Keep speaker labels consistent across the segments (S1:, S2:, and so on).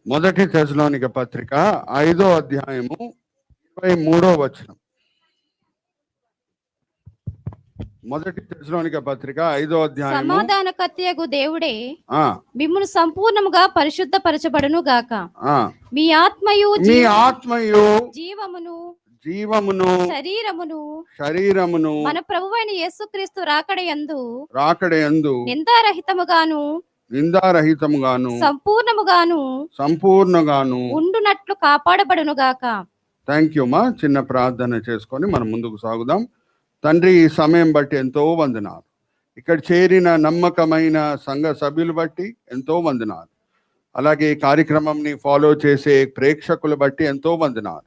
S1: మొదటి తెస్సలోనిక పత్రిక 5వ అధ్యాయము 23వ వచనం. మొదటి తెస్సలోనిక పత్రిక 5వ అధ్యాయము.
S2: సమాధానకర్తయగు దేవుడే మిమ్మును సంపూర్ణముగా పరిశుద్ధపరచబడును గాక. మీ ఆత్మయు జీవమును శరీరమును మన ప్రభువైన యేసుక్రీస్తు రాకడయందు నిందారహితముగాను సంపూర్ణముగాను ఉండునట్లు కాపాడబడును గాక.
S1: థ్యాంక్ యూ మా. చిన్న ప్రార్థన చేసుకొని మనం ముందుకు సాగుదాం. తండ్రి, ఈ సమయం బట్టి ఎంతో వందనాలు. ఇక్కడ చేరిన నమ్మకమైన సంఘ సభ్యులు బట్టి ఎంతో వందనాలు. అలాగే ఈ కార్యక్రమంని ఫాలో చేసే ప్రేక్షకులు బట్టి ఎంతో వందనాలు.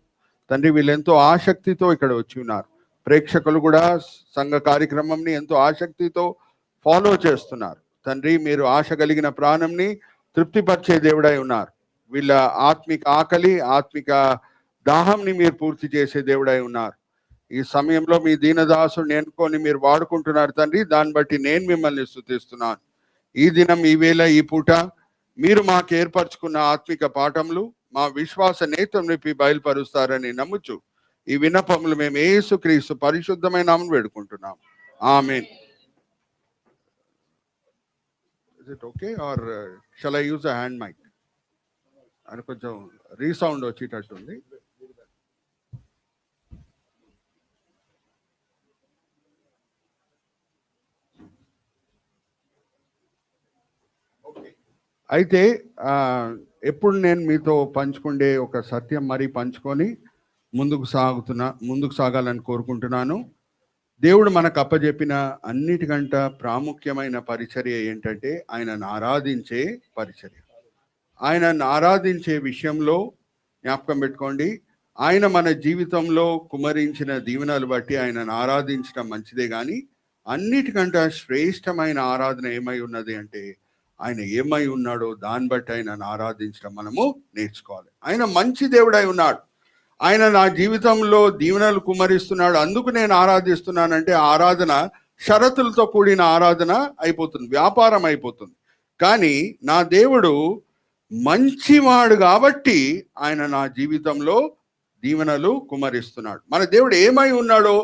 S1: తండ్రి, వీళ్ళు ఎంతో ఆసక్తితో ఇక్కడ వచ్చి ఉన్నారు. ప్రేక్షకులు కూడా సంఘ కార్యక్రమంని ఎంతో ఆసక్తితో ఫాలో చేస్తున్నారు. తండ్రి, మీరు ఆశ కలిగిన ప్రాణంని తృప్తిపరిచే దేవుడై ఉన్నారు. వీళ్ళ ఆత్మిక ఆకలి, ఆత్మిక దాహంని మీరు పూర్తి చేసే దేవుడై ఉన్నారు. ఈ సమయంలో మీ దీనదాసుని ఎన్నుకొని మీరు వాడుకుంటున్నారు తండ్రి. దాన్ని బట్టి నేను మిమ్మల్ని స్తుతిస్తున్నాను. ఈ దినం, ఈ వేళ, ఈ పూట మీరు మాకు ఏర్పరచుకున్న ఆత్మిక పాఠములు మా విశ్వాస నేత్రం నింపి బయలుపరుస్తారని నమ్ముచు ఈ విన్నపములు మేము యేసుక్రీస్తు పరిశుద్ధమైన నామమున వేడుకుంటున్నాం. ఆమేన్. Is it okay or shall I use a hand mic? అని కొంచెం రీసౌండ్ వచ్చేటట్టుంది. అయితే ఎప్పుడు నేను మీతో పంచుకుండే ఒక సత్యం మరి పంచుకొని ముందుకు సాగాలని కోరుకుంటున్నాను. దేవుడు మనకు అప్పజెప్పిన అన్నిటికంట ప్రాముఖ్యమైన పరిచర్య ఏంటంటే ఆయనను ఆరాధించే పరిచర్య. ఆయనను ఆరాధించే విషయంలో జ్ఞాపకం పెట్టుకోండి, ఆయన మన జీవితంలో కుమరించిన దీవెనలు బట్టి ఆయనను ఆరాధించడం మంచిదే. కానీ అన్నిటికంట శ్రేష్టమైన ఆరాధన ఏమై ఉన్నది అంటే ఆయన ఏమై ఉన్నాడో దాన్ని బట్టి ఆయనను ఆరాధించడం మనము నేర్చుకోవాలి. ఆయన మంచి దేవుడై ఉన్నాడు. ఆయన నా జీవితంలో దీవెనలు కుమరిస్తున్నాడు, అందుకు నేను ఆరాధిస్తున్నానంటే ఆరాధన షరతులతో కూడిన ఆరాధన అయిపోతుంది, వ్యాపారం అయిపోతుంది. కానీ నా దేవుడు మంచివాడు కాబట్టి ఆయన నా జీవితంలో దీవెనలు కుమరిస్తున్నాడు. మన దేవుడు ఏమై ఉన్నాడో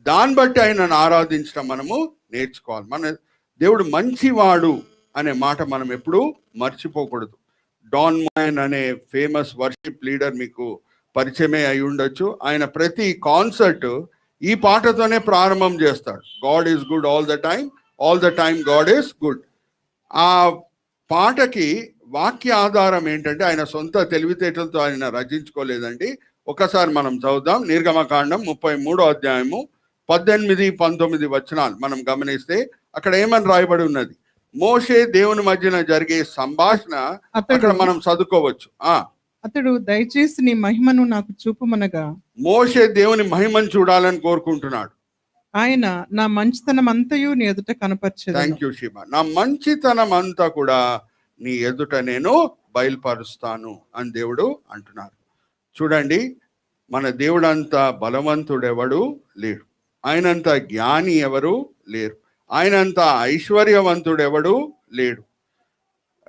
S1: దాన్ని బట్టి ఆయనను ఆరాధించడం మనము నేర్చుకోవాలి. మన దేవుడు మంచివాడు అనే మాట మనం ఎప్పుడూ మర్చిపోకూడదు. డాన్ మోయన్ అనే ఫేమస్ వర్షిప్ లీడర్ మీకు పరిచయమే అయి ఉండొచ్చు. ఆయన ప్రతి కాన్సర్ట్ ఈ పాటతోనే ప్రారంభం చేస్తాడు. God is good all the time God is good. ఆ పాటకి వాక్య ఆధారం ఏంటంటే ఆయన సొంత తెలివితేటలతో ఆయన రచించుకోలేదండి. ఒకసారి మనం చదువుదాం. నిర్గమకాండం 33వ అధ్యాయము 18-19 వచనాలు మనం గమనిస్తే అక్కడ ఏమని రాయబడి ఉన్నది? మోషే దేవుని మధ్యన జరిగే సంభాషణ అక్కడ మనం చదువుకోవచ్చు.
S3: అతడు దయచేసి నీ మహిమను నాకు చూపుమనగా,
S1: మోషే దేవుని మహిమను చూడాలని కోరుకుంటున్నాడు.
S3: ఆయన నా మంచితనం అంతయు నీ ఎదుట కనపరిచేదను.
S1: Thank you Shiva. నా మంచితనం అంతా కూడా నీ ఎదుట నేను బయలుపరుస్తాను అని దేవుడు అంటున్నారు. చూడండి, మన దేవుడు అంత బలవంతుడు ఎవడు లేడు, ఆయనంత జ్ఞాని ఎవరు లేరు, ఆయనంత ఐశ్వర్యవంతుడు ఎవడు లేడు.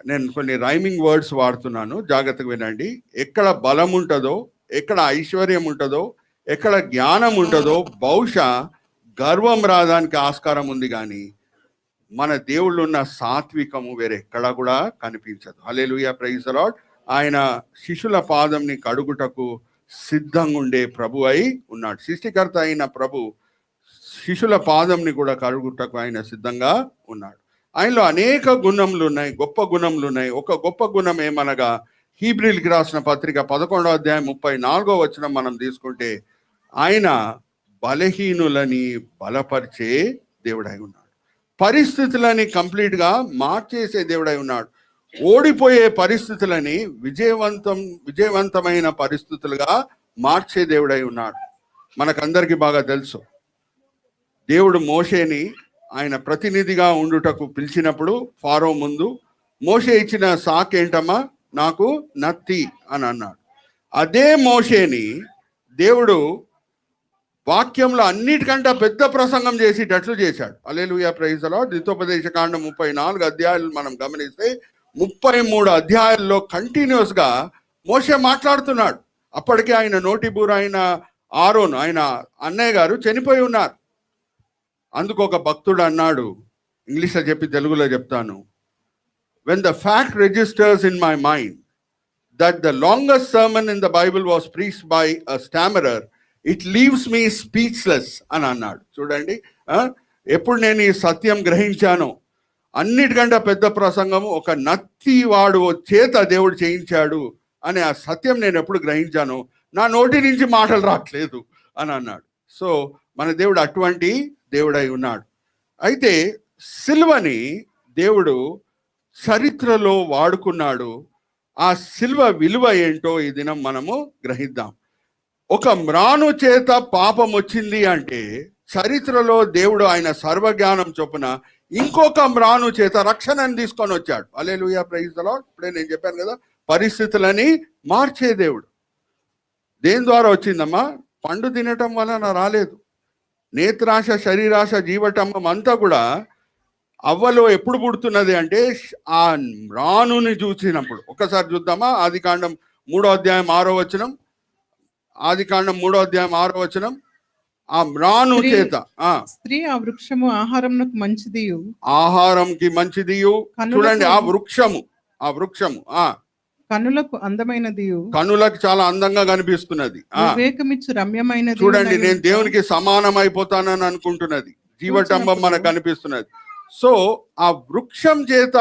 S1: నేను కొన్ని రైమింగ్ వర్డ్స్ వాడుతున్నాను, జాగ్రత్తగా వినండి. ఎక్కడ బలం ఉంటుందో, ఎక్కడ ఐశ్వర్యం ఉంటుందో, ఎక్కడ జ్ఞానం ఉంటుందో బహుశా గర్వం రావడానికి ఆస్కారం ఉంది. కానీ మన దేవుళ్ళు ఉన్న సాత్వికము వేరెక్కడా కూడా కనిపించదు. హల్లెలూయా, ప్రైజ్ ది లార్డ్. ఆయన శిశుల పాదంని కడుగుటకు సిద్ధంగా ఉండే ప్రభు అయి ఉన్నాడు. సృష్టికర్త అయిన ప్రభు శిశుల పాదంని కూడా కడుగుటకు ఆయన సిద్ధంగా ఉన్నాడు. ఆయనలో అనేక గుణములు ఉన్నాయి, గొప్ప గుణములు ఉన్నాయి. ఒక గొప్ప గుణం ఏమనగా హీబ్రీలకు రాసిన పత్రిక 11వ అధ్యాయం 34వ వచనం మనం తీసుకుంటే ఆయన బలహీనులని బలపరిచే దేవుడై ఉన్నాడు. పరిస్థితులని కంప్లీట్గా మార్చేసే దేవుడై ఉన్నాడు. ఓడిపోయే పరిస్థితులని విజయవంతమైన పరిస్థితులుగా మార్చే దేవుడై ఉన్నాడు. మనకందరికీ బాగా తెలుసు, దేవుడు మోషేని ఆయన ప్రతినిధిగా ఉండుటకు పిలిచినప్పుడు ఫారో ముందు మోషే ఇచ్చిన సాకేంటమ్మా, నాకు నత్తి అని అన్నాడు. అదే మోషేని దేవుడు వాక్యంలో అన్నిటికంటే పెద్ద ప్రసంగం చేసేటట్లు చేశాడు. హల్లెలూయా, ప్రైజ్ ది లార్డ్. ద్వితోపదేశకాండం 34 అధ్యాయాలు మనం గమనిస్తే 33 అధ్యాయాల్లో కంటిన్యూస్ గా మోషే మాట్లాడుతున్నాడు. అప్పటికే ఆయన నోటి బూర అయిన ఆరోను, ఆయన అన్నయ్య గారు చనిపోయి ఉన్నారు. అందుకు ఒక భక్తుడు అన్నాడు, ఇంగ్లీష్లో చెప్పి తెలుగులో చెప్తాను. When the fact registers in my mind that the longest sermon in the Bible was preached by a stammerer, it leaves me speechless అని అన్నాడు. చూడండి, ఎప్పుడు నేను ఈ సత్యం గ్రహించాను, అన్నిటికంటే పెద్ద ప్రసంగము ఒక నత్తి వాడు చేత దేవుడు చేయించాడు అనే ఆ సత్యం నేను ఎప్పుడు గ్రహించాను, నా నోటి నుంచి మాటలు రావట్లేదు అని అన్నాడు. సో మన దేవుడు అటువంటి దేవుడై ఉన్నాడు. అయితే సిల్వని దేవుడు చరిత్రలో వాడుకున్నాడు. ఆ సిల్వ విలువ ఏంటో ఈ దినం మనము గ్రహిద్దాం. ఒక మ్రాను చేత పాపం వచ్చింది అంటే చరిత్రలో దేవుడు ఆయన సర్వజ్ఞానం చొప్పున ఇంకొక మ్రాను చేత రక్షణను తీసుకొని వచ్చాడు. హల్లెలూయా, ప్రైజ్ ది లార్డ్. ఇప్పుడే నేను చెప్పాను కదా, పరిస్థితులని మార్చే దేవుడు. దేని ద్వారా వచ్చిందమ్మా? పండు తినటం వలన రాలేదు. నేత్రాశ, శరీరాశ, జీవటమ్మం అంతా కూడా అవ్వలో ఎప్పుడు పుడుతున్నది అంటే ఆ మ్రానుని చూసినప్పుడు. ఒక్కసారి చూద్దామా, ఆదికాండం 3వ అధ్యాయం 6వ వచనం. ఆదికాండం 3వ అధ్యాయం 6వ వచనం. ఆ మ్రాను చేత
S3: స్త్రీ ఆ వృక్షము ఆహారంకు మంచిదియు,
S1: ఆహారంకి మంచిదియు. చూడండి, ఆ వృక్షము
S3: కనులకు అందమైనదియు,
S1: కనులకు చాలా అందంగా కనిపిస్తున్నది.
S3: వివేకమిచ్చు రమ్యమైనది.
S1: చూడండి, నేను దేవునికి సమానం అయిపోతానని అనుకుంటున్నది. జీవటంబం మనకు కనిపిస్తున్నది. సో ఆ వృక్షం చేత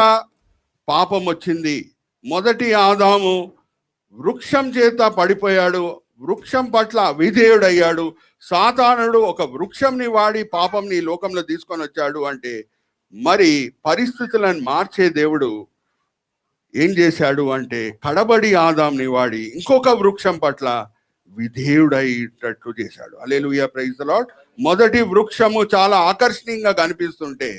S1: పాపం వచ్చింది. మొదటి ఆదాము వృక్షం చేత పడిపోయాడు, వృక్షం పట్ల విధేయుడయ్యాడు. సాతానుడు ఒక వృక్షంని వాడి పాపంని లోకంలో తీసుకొని వచ్చాడు. అంటే మరి పరిస్థితులను మార్చే దేవుడు ఏం చేశాడు అంటే కడబడి ఆదాంని వాడి ఇంకొక వృక్షం పట్ల విధేయుడయ్యేటట్లు చేశాడు. హల్లెలూయా, ప్రైజ్ ది లార్డ్. మొదటి వృక్షము చాలా ఆకర్షణీయంగా కనిపిస్తుంటే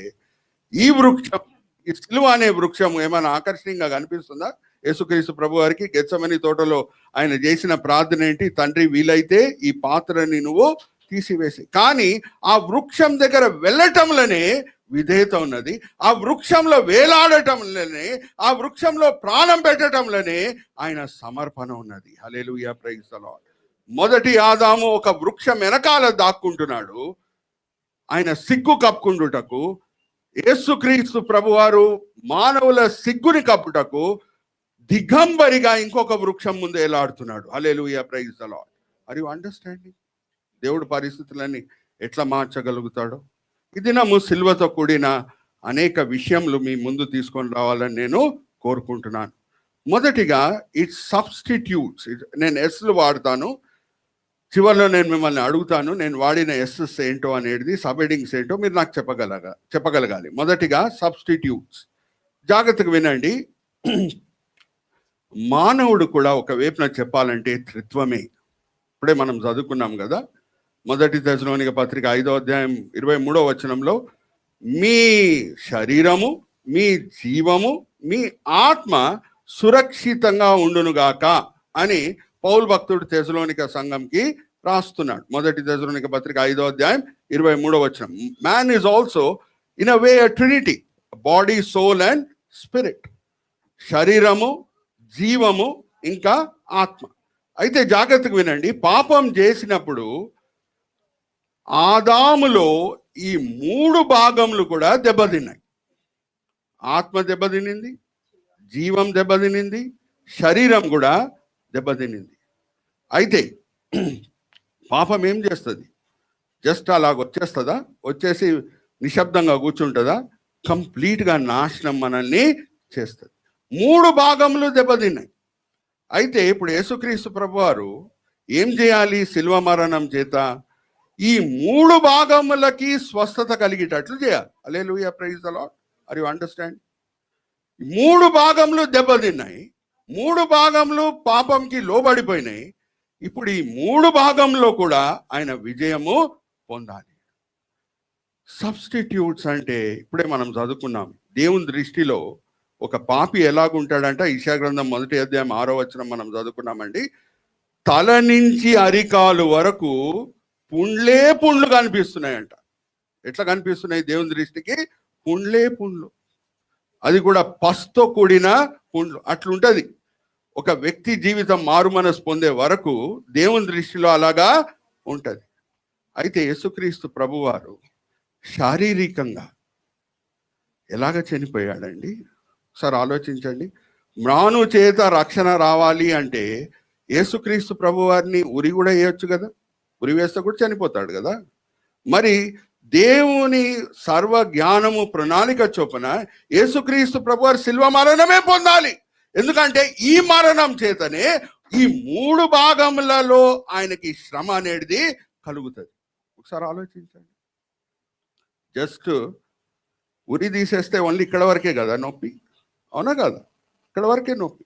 S1: ఈ వృక్షం, ఈ సిలువ అనే వృక్షము ఏమైనా ఆకర్షణీయంగా కనిపిస్తుందా? యేసుక్రీస్తు ప్రభు వారికి గెత్సెమనీ తోటలో ఆయన చేసిన ప్రార్థన ఏంటి? తండ్రి, వీలైతే ఈ పాత్రని నువ్వు తీసివేసి. కానీ ఆ వృక్షం దగ్గర వెళ్ళటంలోనే విధేయత ఉన్నది. ఆ వృక్షంలో వేలాడటంలోనే, ఆ వృక్షంలో ప్రాణం పెట్టడంలోనే ఆయన సమర్పణ ఉన్నది. Hallelujah, praise the lord. మొదటి ఆదాము ఒక వృక్షం వెనకాల దాక్కుంటున్నాడు, ఆయన సిగ్గు కప్పుకుంటుటకు. యేసుక్రీస్తు ప్రభువారు మానవుల సిగ్గుని కప్పుటకు దిగంబరిగా ఇంకొక వృక్షం ముందు ఎలాడుతున్నాడు. Hallelujah, praise the Lord. Are you understanding? దేవుడు పరిస్థితులని ఎట్లా మార్చగలుగుతాడో. ఈ దినము సిల్వతో కూడిన అనేక విషయములు మీ ముందు తీసుకొని రావాలని నేను కోరుకుంటున్నాను. మొదటిగా ఇట్ సబ్స్టిట్యూట్స్. నేను ఎస్లు వాడతాను, చివరిలో నేను మిమ్మల్ని అడుగుతాను నేను వాడిన ఎస్ఎస్ ఏంటో అనేది, సబ్ హెడింగ్స్ ఏంటో మీరు నాకు చెప్పగలగాలి. మొదటిగా సబ్స్టిట్యూట్స్. జాగ్రత్తగా వినండి. మానవుడు కూడా ఒక వైపున చెప్పాలంటే త్రిత్వమే. ఇప్పుడే మనం చదువుకున్నాం కదా, మొదటి తెస్సలోనిక పత్రిక 5వ అధ్యాయం 23వ వచనంలో మీ శరీరము, మీ జీవము, మీ ఆత్మ సురక్షితంగా ఉండునుగాక అని పౌలు భక్తుడు తెస్సలోనిక సంఘంకి రాస్తున్నాడు. మొదటి తెస్సలోనిక పత్రిక 5వ అధ్యాయం 23వ వచనం. Man is also in a way a trinity, body, soul and spirit. శరీరము, జీవము, ఇంకా ఆత్మ. అయితే జాగ్రత్తగా వినండి, పాపం చేసినప్పుడు ఆదాములో ఈ 3 భాగములు కూడా దెబ్బతిన్నాయి. ఆత్మ దెబ్బతినింది, జీవం దెబ్బతినింది, శరీరం కూడా దెబ్బతినింది. అయితే పాపం ఏం చేస్తుంది? జస్ట్ అలాగ వచ్చేస్తుందా? వచ్చేసి నిశ్శబ్దంగా కూర్చుంటుందా? కంప్లీట్గా నాశనం మనల్ని చేస్తుంది. 3 భాగములు దెబ్బతిన్నాయి. అయితే ఇప్పుడు యేసుక్రీస్తు ప్రభువారు ఏం చేయాలి? శిలువ మరణం చేత ఈ 3 భాగములకి స్వస్థత కలిగేటట్లు చేయాలి. Hallelujah, praise the Lord. Are you understand? 3 భాగములు దెబ్బతిన్నాయి, 3 భాగములు పాపంకి లోబడిపోయినాయి. ఇప్పుడు ఈ 3 భాగంలో కూడా ఆయన విజయము పొందాలి. సబ్స్టిట్యూట్స్ అంటే ఇప్పుడే మనం చదువుకున్నాం. దేవుని దృష్టిలో ఒక పాపి ఎలాగుంటాడంట? యెషయా గ్రంథం 1వ అధ్యాయం 6వ వచనం మనం చదువుకున్నామండి. తల నుంచి అరికాలు వరకు పుండ్లు కనిపిస్తున్నాయంట. ఎట్లా కనిపిస్తున్నాయి దేవుని దృష్టికి? పుండ్లు. అది కూడా పసుతో కూడిన పుండ్లు. అట్లుంటది ఒక వ్యక్తి జీవితం మారు మనసు పొందే వరకు దేవుని దృష్టిలో అలాగా ఉంటది. అయితే యేసుక్రీస్తు ప్రభువారు శారీరకంగా ఎలాగ చనిపోయాడండి? ఒకసారి ఆలోచించండి. మ్రాను చేత రక్షణ రావాలి అంటే యేసుక్రీస్తు ప్రభువారిని ఉరి కూడా వేయొచ్చు కదా, ఉరి వేస్తే కూడా చనిపోతాడు కదా. మరి దేవుని సర్వ జ్ఞానము ప్రణాళిక చొప్పున యేసుక్రీస్తు ప్రభువారు శిల్వ మరణమే పొందాలి. ఎందుకంటే ఈ మరణం చేతనే ఈ 3 భాగములలో ఆయనకి శ్రమ అనేది కలుగుతుంది. ఒకసారి ఆలోచించండి. జస్ట్ ఉరి తీసేస్తే ఓన్లీ ఇక్కడ వరకే కదా నొప్పి, అవునా కదా? ఇక్కడ వరకే నొప్పి.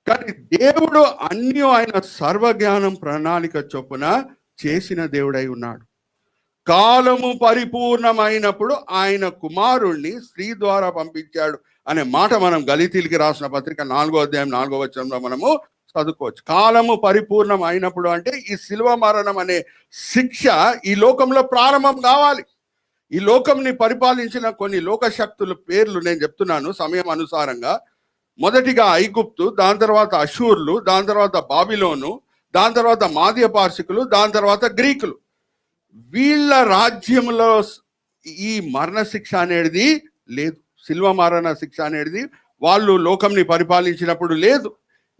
S1: కానీ దేవుడు అన్నీ ఆయన సర్వజ్ఞానం ప్రణాళిక చొప్పున చేసిన దేవుడై ఉన్నాడు. కాలము పరిపూర్ణమైనప్పుడు ఆయన కుమారుణ్ణి స్త్రీ ద్వారా పంపించాడు అనే మాట మనం గలితీలికి రాసిన పత్రిక 4వ అధ్యాయం 4వ వచనంలో మనము చదువుకోవచ్చు. కాలము పరిపూర్ణం అయినప్పుడు అంటే ఈ శిలువ మరణం అనే శిక్ష ఈ లోకంలో ప్రారంభం కావాలి. ఈ లోకంని పరిపాలించిన కొన్ని లోక శక్తుల పేర్లు నేను చెప్తున్నాను సమయం అనుసారంగా. మొదటిగా ఐగుప్తు, దాని తర్వాత అషూర్లు, దాని తర్వాత బాబిలోను, దాని తర్వాత మాద్య పార్శికులు, దాని తర్వాత గ్రీకులు. వీళ్ళ రాజ్యంలో ఈ మరణ శిక్ష అనేది లేదు. శిల్వ మరణ శిక్ష అనేది వాళ్ళు లోకంని పరిపాలించినప్పుడు లేదు.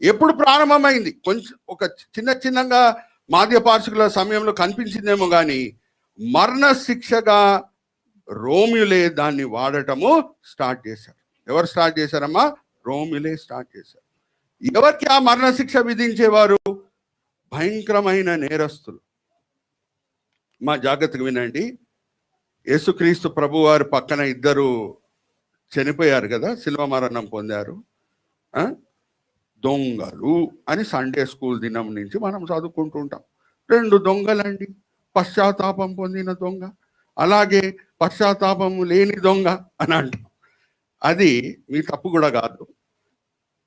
S1: ఎప్పుడు ప్రారంభమైంది? కొంచెం ఒక చిన్నగా మాద్య పార్శికుల సమయంలో కనిపించిందేమో కానీ మరణ శిక్షగా రోమిలే దాన్ని వాడటము స్టార్ట్ చేశారు. ఎవరు స్టార్ట్ చేశారమ్మా? రోమిలే స్టార్ట్ చేశారు. ఎవరికి ఆ మరణ శిక్ష విధించేవారు? భయంకరమైన నేరస్తులు. మా జాగ్రత్తగా వినండి. యేసుక్రీస్తు ప్రభువారు పక్కన ఇద్దరు చనిపోయారు కదా, శిల్వ మరణం పొందారు. దొంగలు అని సండే స్కూల్ దినం నుంచి మనం చదువుకుంటూ ఉంటాం. 2 దొంగలండి, పశ్చాత్తాపం పొందిన దొంగ, అలాగే పశ్చాత్తాపం లేని దొంగ అని అంటాం. అది మీ తప్పు కూడా కాదు.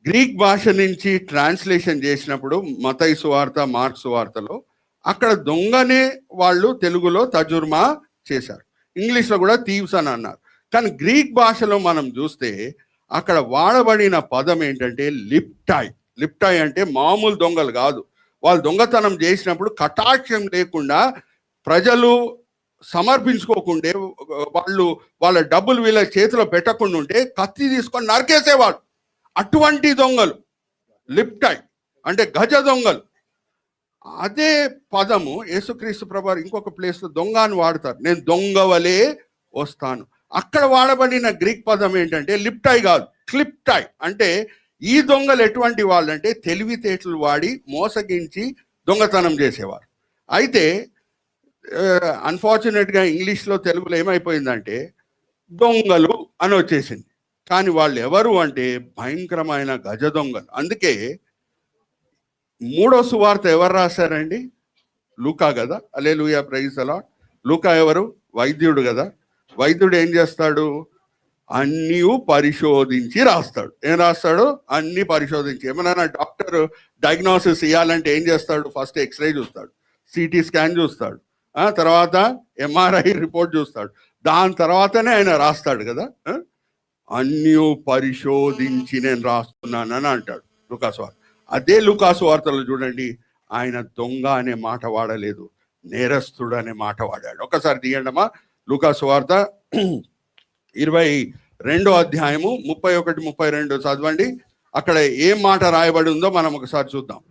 S1: గ్రీక్ భాష నుంచి ట్రాన్స్లేషన్ చేసినప్పుడు మత్తయి సువార్త, మార్కు సువార్తలో అక్కడ దొంగనే వాళ్ళు తెలుగులో తర్జుమా చేశారు. ఇంగ్లీష్లో కూడా థీవ్స్ అని అన్నారు. కానీ గ్రీక్ భాషలో మనం చూస్తే అక్కడ వాడబడిన పదం ఏంటంటే లిప్టాయ్. లిప్టాయ్ అంటే మామూలు దొంగలు కాదు. వాళ్ళు దొంగతనం చేసినప్పుడు కటాక్షం లేకుండా ప్రజలు సమర్పించుకోకుండే, వాళ్ళ డబ్బులు వీళ్ళ చేతిలో పెట్టకుండా ఉంటే కత్తి తీసుకొని నరికేసేవాడు. అటువంటి దొంగలు లిప్టాయ్ అంటే గజ దొంగలు. అదే పదము యేసుక్రీస్తు ప్రభువారు ఇంకొక ప్లేస్లో దొంగ అని వాడతారు. నేను దొంగవలే వస్తాను. అక్కడ వాడబడిన గ్రీక్ పదం ఏంటంటే లిప్టాయ్ కాదు, క్లిప్టాయ్. అంటే ఈ దొంగలు ఎటువంటి వాళ్ళు అంటే తెలివితేటలు వాడి మోసగించి దొంగతనం చేసేవారు. అయితే అన్ఫార్చునేట్గా ఇంగ్లీష్లో తెలుగులో ఏమైపోయిందంటే దొంగలు అని వచ్చేసింది. కానీ వాళ్ళు ఎవరు అంటే భయంకరమైన గజ దొంగలు. అందుకే 3వ సువార్త ఎవరు రాశారండి? లూకా కదా. హల్లెలూయా, ప్రైజ్ ది లార్డ్. లూకా ఎవరు? వైద్యుడు కదా. వైద్యుడు ఏం చేస్తాడు? అన్నీ పరిశోధించి రాస్తాడు. ఏం రాస్తాడు? అన్నీ పరిశోధించి. ఏమన్నా డాక్టర్ డయాగ్నోసిస్ ఇవ్వాలంటే ఏం చేస్తాడు? ఫస్ట్ ఎక్స్రే చూస్తాడు, సిటీ స్కాన్ చూస్తాడు, తర్వాత ఎంఆర్ఐ రిపోర్ట్ చూస్తాడు, దాని తర్వాతనే ఆయన రాస్తాడు కదా. అన్నీ పరిశోధించి నేను రాస్తున్నానని అంటాడు లూకాసు వార్త. అదే లూకాసు వార్తలో చూడండి, ఆయన దొంగ అనే మాట వాడలేదు, నేరస్తుడు అనే మాట వాడాడు. ఒకసారి తీయండమ్మా లూకాసు వార్త 22వ అధ్యాయము 31, 32 చదవండి. అక్కడ ఏం మాట రాయబడి ఉందో మనం ఒకసారి చూద్దాం.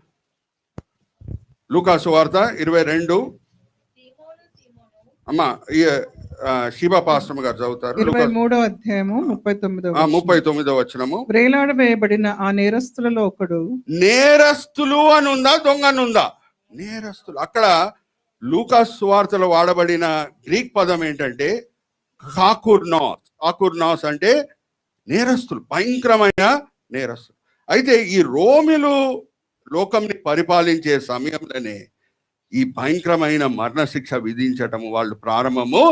S1: లూకాసు వార్త 22. అమ్మా శిబా పాస్టర్ గారు చదువుతారు.
S3: 23వ అధ్యాయము 39వ
S1: వచనము.
S3: వేలాడవేయబడిన ఆ నేరస్తులలో ఒకడు.
S1: నేరస్తులు అని ఉందా, దొంగ అని ఉందా? నేరస్తులు. అక్కడ లూకాస్ సువార్తలో వాడబడిన గ్రీక్ పదం ఏంటంటే కాకుర్నాస్. కాకుర్నాస్ అంటే నేరస్తులు, భయంకరమైన నేరస్తులు. అయితే ఈ రోమిలు లోకంని పరిపాలించే సమయంలోనే ఈ భయంకరమైన మరణ శిక్ష విధించటం వాళ్ళు ప్రారంభము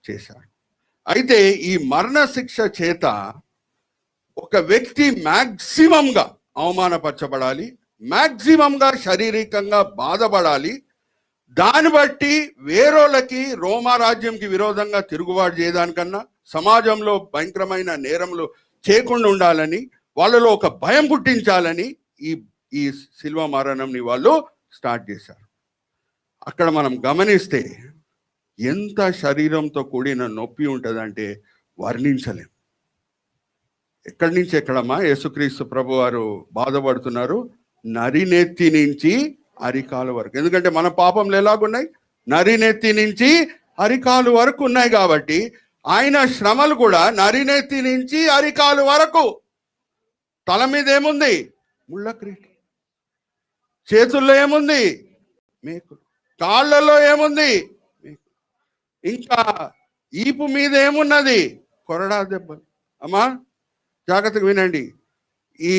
S1: చేశారు. అయితే ఈ మరణ శిక్ష చేత ఒక వ్యక్తి మ్యాక్సిమంగా అవమానపరచబడాలి, మ్యాక్సిమంగా శారీరకంగా బాధపడాలి. దాన్ని బట్టి వేరోళ్ళకి రోమా రాజ్యంకి విరోధంగా తిరుగుబాటు చేయడానికన్నా, సమాజంలో భయంకరమైన నేరములు చేయకుండా ఉండాలని, వాళ్ళలో ఒక భయం పుట్టించాలని ఈ ఈ శిల్వ మరణంని వాళ్ళు స్టార్ట్ చేశారు. అక్కడ మనం గమనిస్తే ఎంత శరీరంతో కూడిన నొప్పి ఉంటుందంటే వర్ణించలేం. ఎక్కడి నుంచి ఎక్కడమ్మా యేసుక్రీస్తు ప్రభు వారు బాధపడుతున్నారు? నరినెత్తి నుంచి అరికాలు వరకు. ఎందుకంటే మన పాపంలు ఎలాగున్నాయి? నరినెత్తి నుంచి అరికాలు వరకు ఉన్నాయి. కాబట్టి ఆయన శ్రమలు కూడా నరినెత్తి నుంచి అరికాలు వరకు. తల మీద ఏముంది? ముళ్ళ కిరీటం. చేతుల్లో ఏముంది? మేకులు. కాళ్ళలో ఏముంది? మేకులు. ఇంకా ఈపు మీద ఏమున్నది? కొరడా దెబ్బలు. అమ్మా జాగ్రత్తగా వినండి. ఈ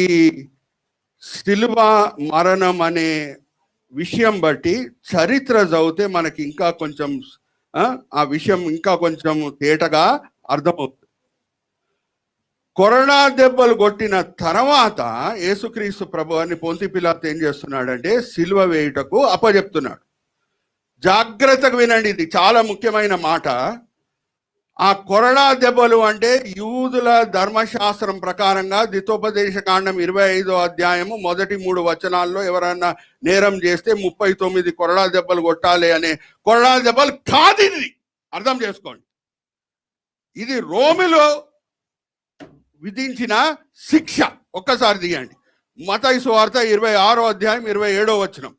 S1: శిలువ మరణం అనే విషయం బట్టి చరిత్ర చదివితే మనకి ఇంకా కొంచెం ఆ విషయం ఇంకా కొంచెం తేటగా అర్థమవుతుంది. కొరడా దెబ్బలు కొట్టిన తర్వాత యేసుక్రీస్తు ప్రభువాన్ని పొంతి పిలాతు ఏం చేస్తున్నాడంటే శిలువ వేయుటకు అప్పచెప్తున్నాడు. జాగ్రత్తగా వినండి, ఇది చాలా ముఖ్యమైన మాట. ఆ కొరడా దెబ్బలు అంటే యూదుల ధర్మశాస్త్రం ప్రకారంగా ద్వితోపదేశ కాండం 25వ అధ్యాయము మొదటి 3 వచనాల్లో ఎవరన్నా నేరం చేస్తే 39 కొరడా దెబ్బలు కొట్టాలి అనే కొరడా దెబ్బలు కాదు. ఇది అర్థం చేసుకోండి. ఇది రోమిలో విధించిన శిక్ష. ఒక్కసారి దిగండి. మత్తయి సువార్త 26వ అధ్యాయం 27వ వచనం.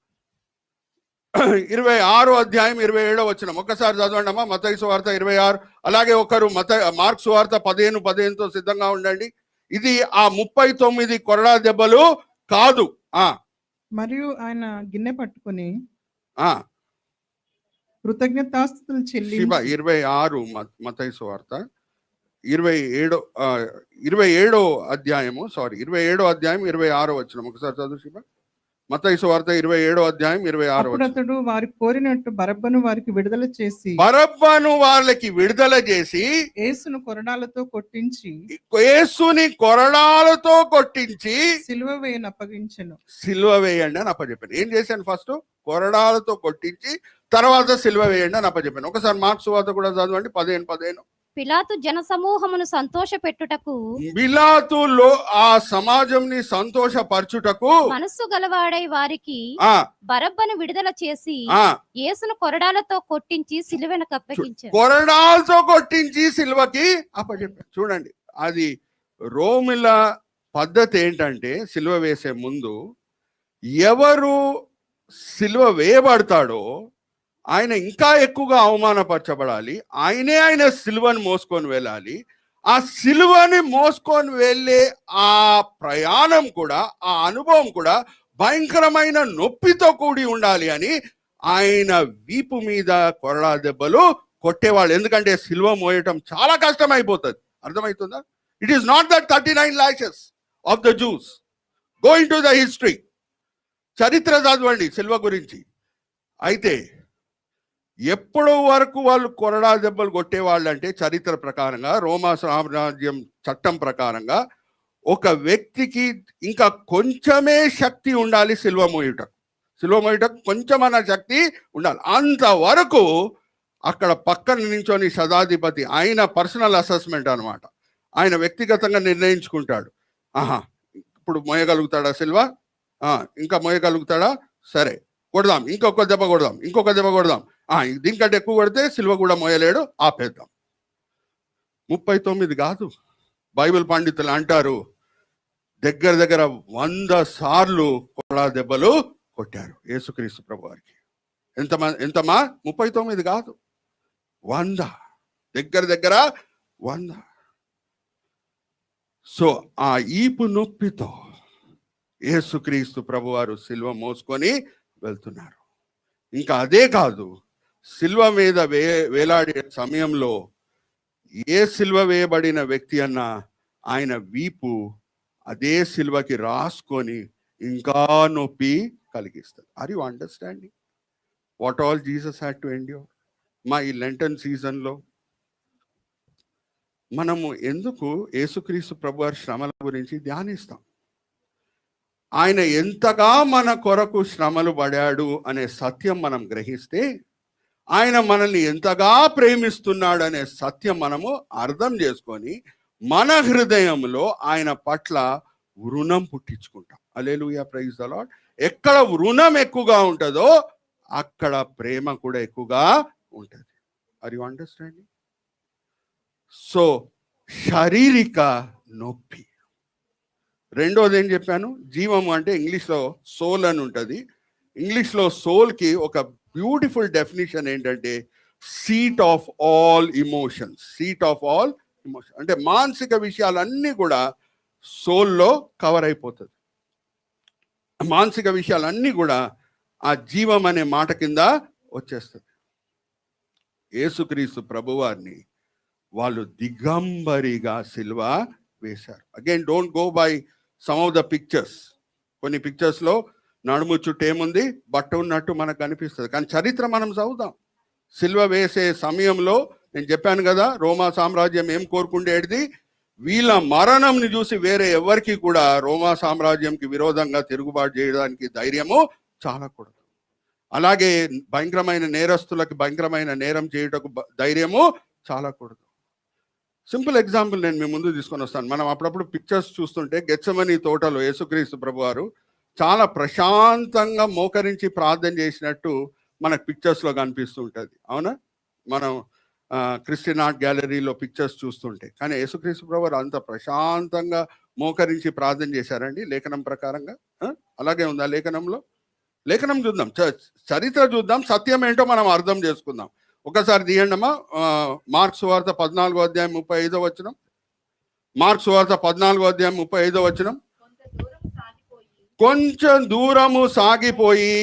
S1: 26వ అధ్యాయం 27వ వచనం ఒక్కసారి చదవండి అమ్మా. మత్తయి సువార్త 26. అలాగే ఒకరు మార్క్ సువార్త 15:15తో సిద్ధంగా ఉండండి. ఇది ఆ 39 కొరడా దెబ్బలు కాదు.
S3: మరియు ఆయన గిన్నె పట్టుకుని కృతజ్ఞతాస్తుతులు చెల్లించి
S1: 26 మత్తయి సువార్త 27వ అధ్యాయము 27వ అధ్యాయం 26వ వచనం ఒకసారి చదువు శివ. మత్తయి సువార్త 27వ అధ్యాయం 26వ వచనం.
S3: అతడు వారి కోరినట్టు బరబ్బను వారికి విడుదల చేసి యేసుని కొరడాలతో కొట్టించి సిలువ వేయని అప్పగించెను.
S1: సిలువ వేయండి అని అప్పచెప్పాను. ఏం చేశాను? ఫస్ట్ కొరడాలతో కొట్టించి తర్వాత సిలువ వేయండి అని అప్పచెప్పాను. ఒకసారి మార్క్స్ సువార్త కూడా చదవండి 15:15.
S2: పిలాతు జన సమూహమును సంతోష పెట్టుటకు,
S1: పిలాతులో ఆ సమాజంని సంతోషపరచుటకు
S2: మనస్సు గలవాడై వారికి బరబ్బను విడుదల చేసి యేసును కొరడాలతో కొట్టించి సిలువను అప్పగించాడు.
S1: కొరడాలతో కొట్టించి సిలువకి అప్పచెప్పాడు. చూడండి, అది రోమిల పద్ధతి ఏంటంటే సిలువ వేసే ముందు ఎవరు సిలువ వేయబడతాడో ఆయన ఇంకా ఎక్కువగా అవమానపరచబడాలి. ఆయన సిలువను మోసుకొని వెళ్ళాలి. ఆ సిలువని మోసుకొని వెళ్ళే ఆ ప్రయాణం కూడా, ఆ అనుభవం కూడా భయంకరమైన నొప్పితో కూడి ఉండాలి అని ఆయన వీపు మీద కొరడా దెబ్బలు కొట్టేవాళ్ళు. ఎందుకంటే సిలువ మోయటం చాలా కష్టం అయిపోతుంది. అర్థమవుతుందా? It is not that 39 lashes of the Jews. Go in to the history. చరిత్ర చదవండి సిలువ గురించి. అయితే ఎప్పటి వరకు వాళ్ళు కొరడా దెబ్బలు కొట్టేవాళ్ళు అంటే చరిత్ర ప్రకారంగా, రోమా సామ్రాజ్యం చట్టం ప్రకారంగా ఒక వ్యక్తికి ఇంకా కొంచెమే శక్తి ఉండాలి సిలువ మోయుటకు కొంచెమన్న శక్తి ఉండాలి. అంతవరకు అక్కడ పక్కన నించొని శతాధిపతి ఆయన పర్సనల్ అసెస్మెంట్ అనమాట. ఆయన వ్యక్తిగతంగా నిర్ణయించుకుంటాడు. ఇప్పుడు మోయగలుగుతాడా సిలువ? ఇంకా మోయగలుగుతాడా? సరే కొడదాం, ఇంకొక దెబ్బ కొడదాం. దీనికంటే ఎక్కువ కొడితే సిలువ కూడా మోయలేడు, ఆపేద్దాం. 39 కాదు. బైబిల్ పండితులు అంటారు దగ్గర 100 సార్లు కొరడా దెబ్బలు కొట్టారు యేసుక్రీస్తు ప్రభు వారికి. ఎంతమా? 39 కాదు, 100. దగ్గర 100. సో ఆ ఈపు నొప్పితో యేసుక్రీస్తు ప్రభు వారు సిలువ మోసుకొని వెళ్తున్నారు. ఇంకా అదే కాదు, సిలువ మీద వేలాడే సమయంలో ఏ సిలువ వేయబడిన వ్యక్తి అన్నా ఆయన వీపు అదే సిలువకి రాసుకొని ఇంకా నొప్పి కలిగిస్తారు. Are you understanding what all Jesus had to endure? మా ఈ లెంటన్ సీజన్లో మనము ఎందుకు యేసుక్రీస్తు ప్రభు వారి శ్రమల గురించి ధ్యానిస్తాం? ఆయన ఎంతగా మన కొరకు శ్రమలు పడాడు అనే సత్యం మనం గ్రహిస్తే, ఆయన మనల్ని ఎంతగా ప్రేమిస్తున్నాడు అనే సత్యం మనము అర్థం చేసుకొని మన హృదయంలో ఆయన పట్ల రుణం పుట్టించుకుంటాం. హల్లెలూయా, ప్రైజ్ ద లార్డ్. ఎక్కడ రుణం ఎక్కువగా ఉంటుందో అక్కడ ప్రేమ కూడా ఎక్కువగా ఉంటుంది. Are you understanding? సో శారీరక నొప్పి. రెండోది ఏం చెప్పాను? జీవము అంటే ఇంగ్లీష్లో సోల్ అని ఉంటుంది. ఇంగ్లీష్లో సోల్కి ఒక బ్యూటిఫుల్ డెఫినేషన్ ఏంటంటే seat of all emotions. Seat of all emotion అంటే మానసిక విషయాలన్నీ కూడా సోల్లో కవర్ అయిపోతుంది. మానసిక విషయాలన్నీ కూడా ఆ జీవం అనే మాట కింద వచ్చేస్తుంది. యేసుక్రీస్తు ప్రభువారిని వాళ్ళు దిగంబరిగా సిలువ వేశారు. Again don't go by some of the pictures. కొన్ని పిక్చర్స్లో నడుము చుట్టూ ఏముంది, బట్ట ఉన్నట్టు మనకు కనిపిస్తుంది. కానీ చరిత్ర మనం చదువుదాం. సిలువ వేసే సమయంలో నేను చెప్పాను కదా, రోమా సామ్రాజ్యం ఏం కోరుకుండేది, వీళ్ళ మరణంని చూసి వేరే ఎవరికి కూడా రోమా సామ్రాజ్యంకి విరోధంగా తిరుగుబాటు చేయడానికి ధైర్యము చాలకూడదు. అలాగే భయంకరమైన నేరస్తులకి భయంకరమైన నేరం చేయుటకు ధైర్యము చాలకూడదు. సింపుల్ ఎగ్జాంపుల్ నేను మీ ముందు తీసుకొని వస్తాను. మనం అప్పుడప్పుడు పిక్చర్స్ చూస్తుంటే గెత్సెమనీ తోటలో యేసుక్రీస్తు ప్రభువారు చాలా ప్రశాంతంగా మోకరించి ప్రార్థన చేసినట్టు మనకు పిక్చర్స్లో కనిపిస్తూ ఉంటుంది. అవునా? మనం క్రిస్టియన్ ఆర్ట్ గ్యాలరీలో పిక్చర్స్ చూస్తుంటే. కానీ యేసుక్రీస్తు ప్రభువారు అంత ప్రశాంతంగా మోకరించి ప్రార్థన చేశారండి లేఖనం ప్రకారంగా? అలాగే ఉందా లేఖనంలో? లేఖనం చూద్దాం, చరిత్ర చూద్దాం, సత్యం ఏంటో మనం అర్థం చేసుకుందాం. ఒకసారి తీయండమ్మా, మార్క్స్ వార్త 14వ అధ్యాయం 35వ వచనం. మార్క్స్ వార్త 14వ అధ్యాయం 35వ వచనం. కొంచెం దూరము సాగిపోయి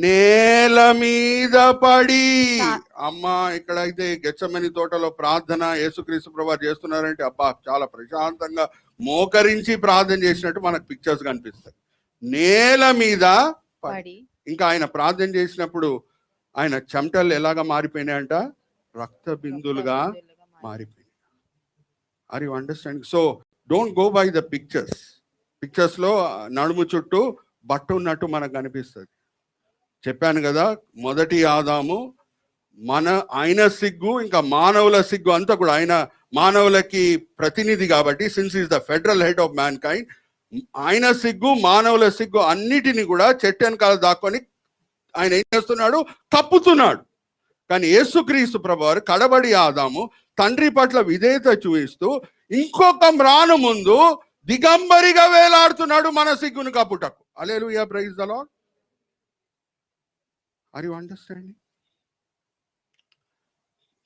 S1: నేల మీద పడి. అమ్మా, ఇక్కడైతే గెత్సెమనీ తోటలో ప్రార్థన యేసుక్రీస్తు ప్రభువారు చేస్తున్నారంటే అబ్బా చాలా ప్రశాంతంగా మోకరించి ప్రార్థన చేసినట్టు మనకు పిక్చర్స్ కనిపిస్తాయి. నేల మీద పడి. ఇంకా ఆయన ప్రార్థన చేసినప్పుడు ఆయన చెమటలు ఎలాగా మారిపోయినాయంట? రక్త బిందులుగా మారిపోయినాయి. Are you understanding? So don't go by the pictures. పిక్చర్స్లో నడుము చుట్టూ బట్ట ఉన్నట్టు మనకు కనిపిస్తుంది. చెప్పాను కదా, మొదటి ఆదాము ఆయన సిగ్గు ఇంకా మానవుల సిగ్గు అంతా కూడా, ఆయన మానవులకి ప్రతినిధి కాబట్టి, since is the federal head of man kind, ఆయన సిగ్గు మానవుల సిగ్గు అన్నిటిని కూడా చెట్టు వెనకాల దాక్కొని ఆయన ఏం చేస్తున్నాడు? కప్పుతున్నాడు. కానీ యేసుక్రీస్తు ప్రభువారు కడబడి ఆదాము తండ్రి పట్ల విధేయత చూపిస్తూ ఇంకొక మ్రాను ముందు దిగంబరిగా వేలాడుతున్నాడు మన సిగ్గును కప్పుటకు. Hallelujah, praise the Lord. Are you understanding?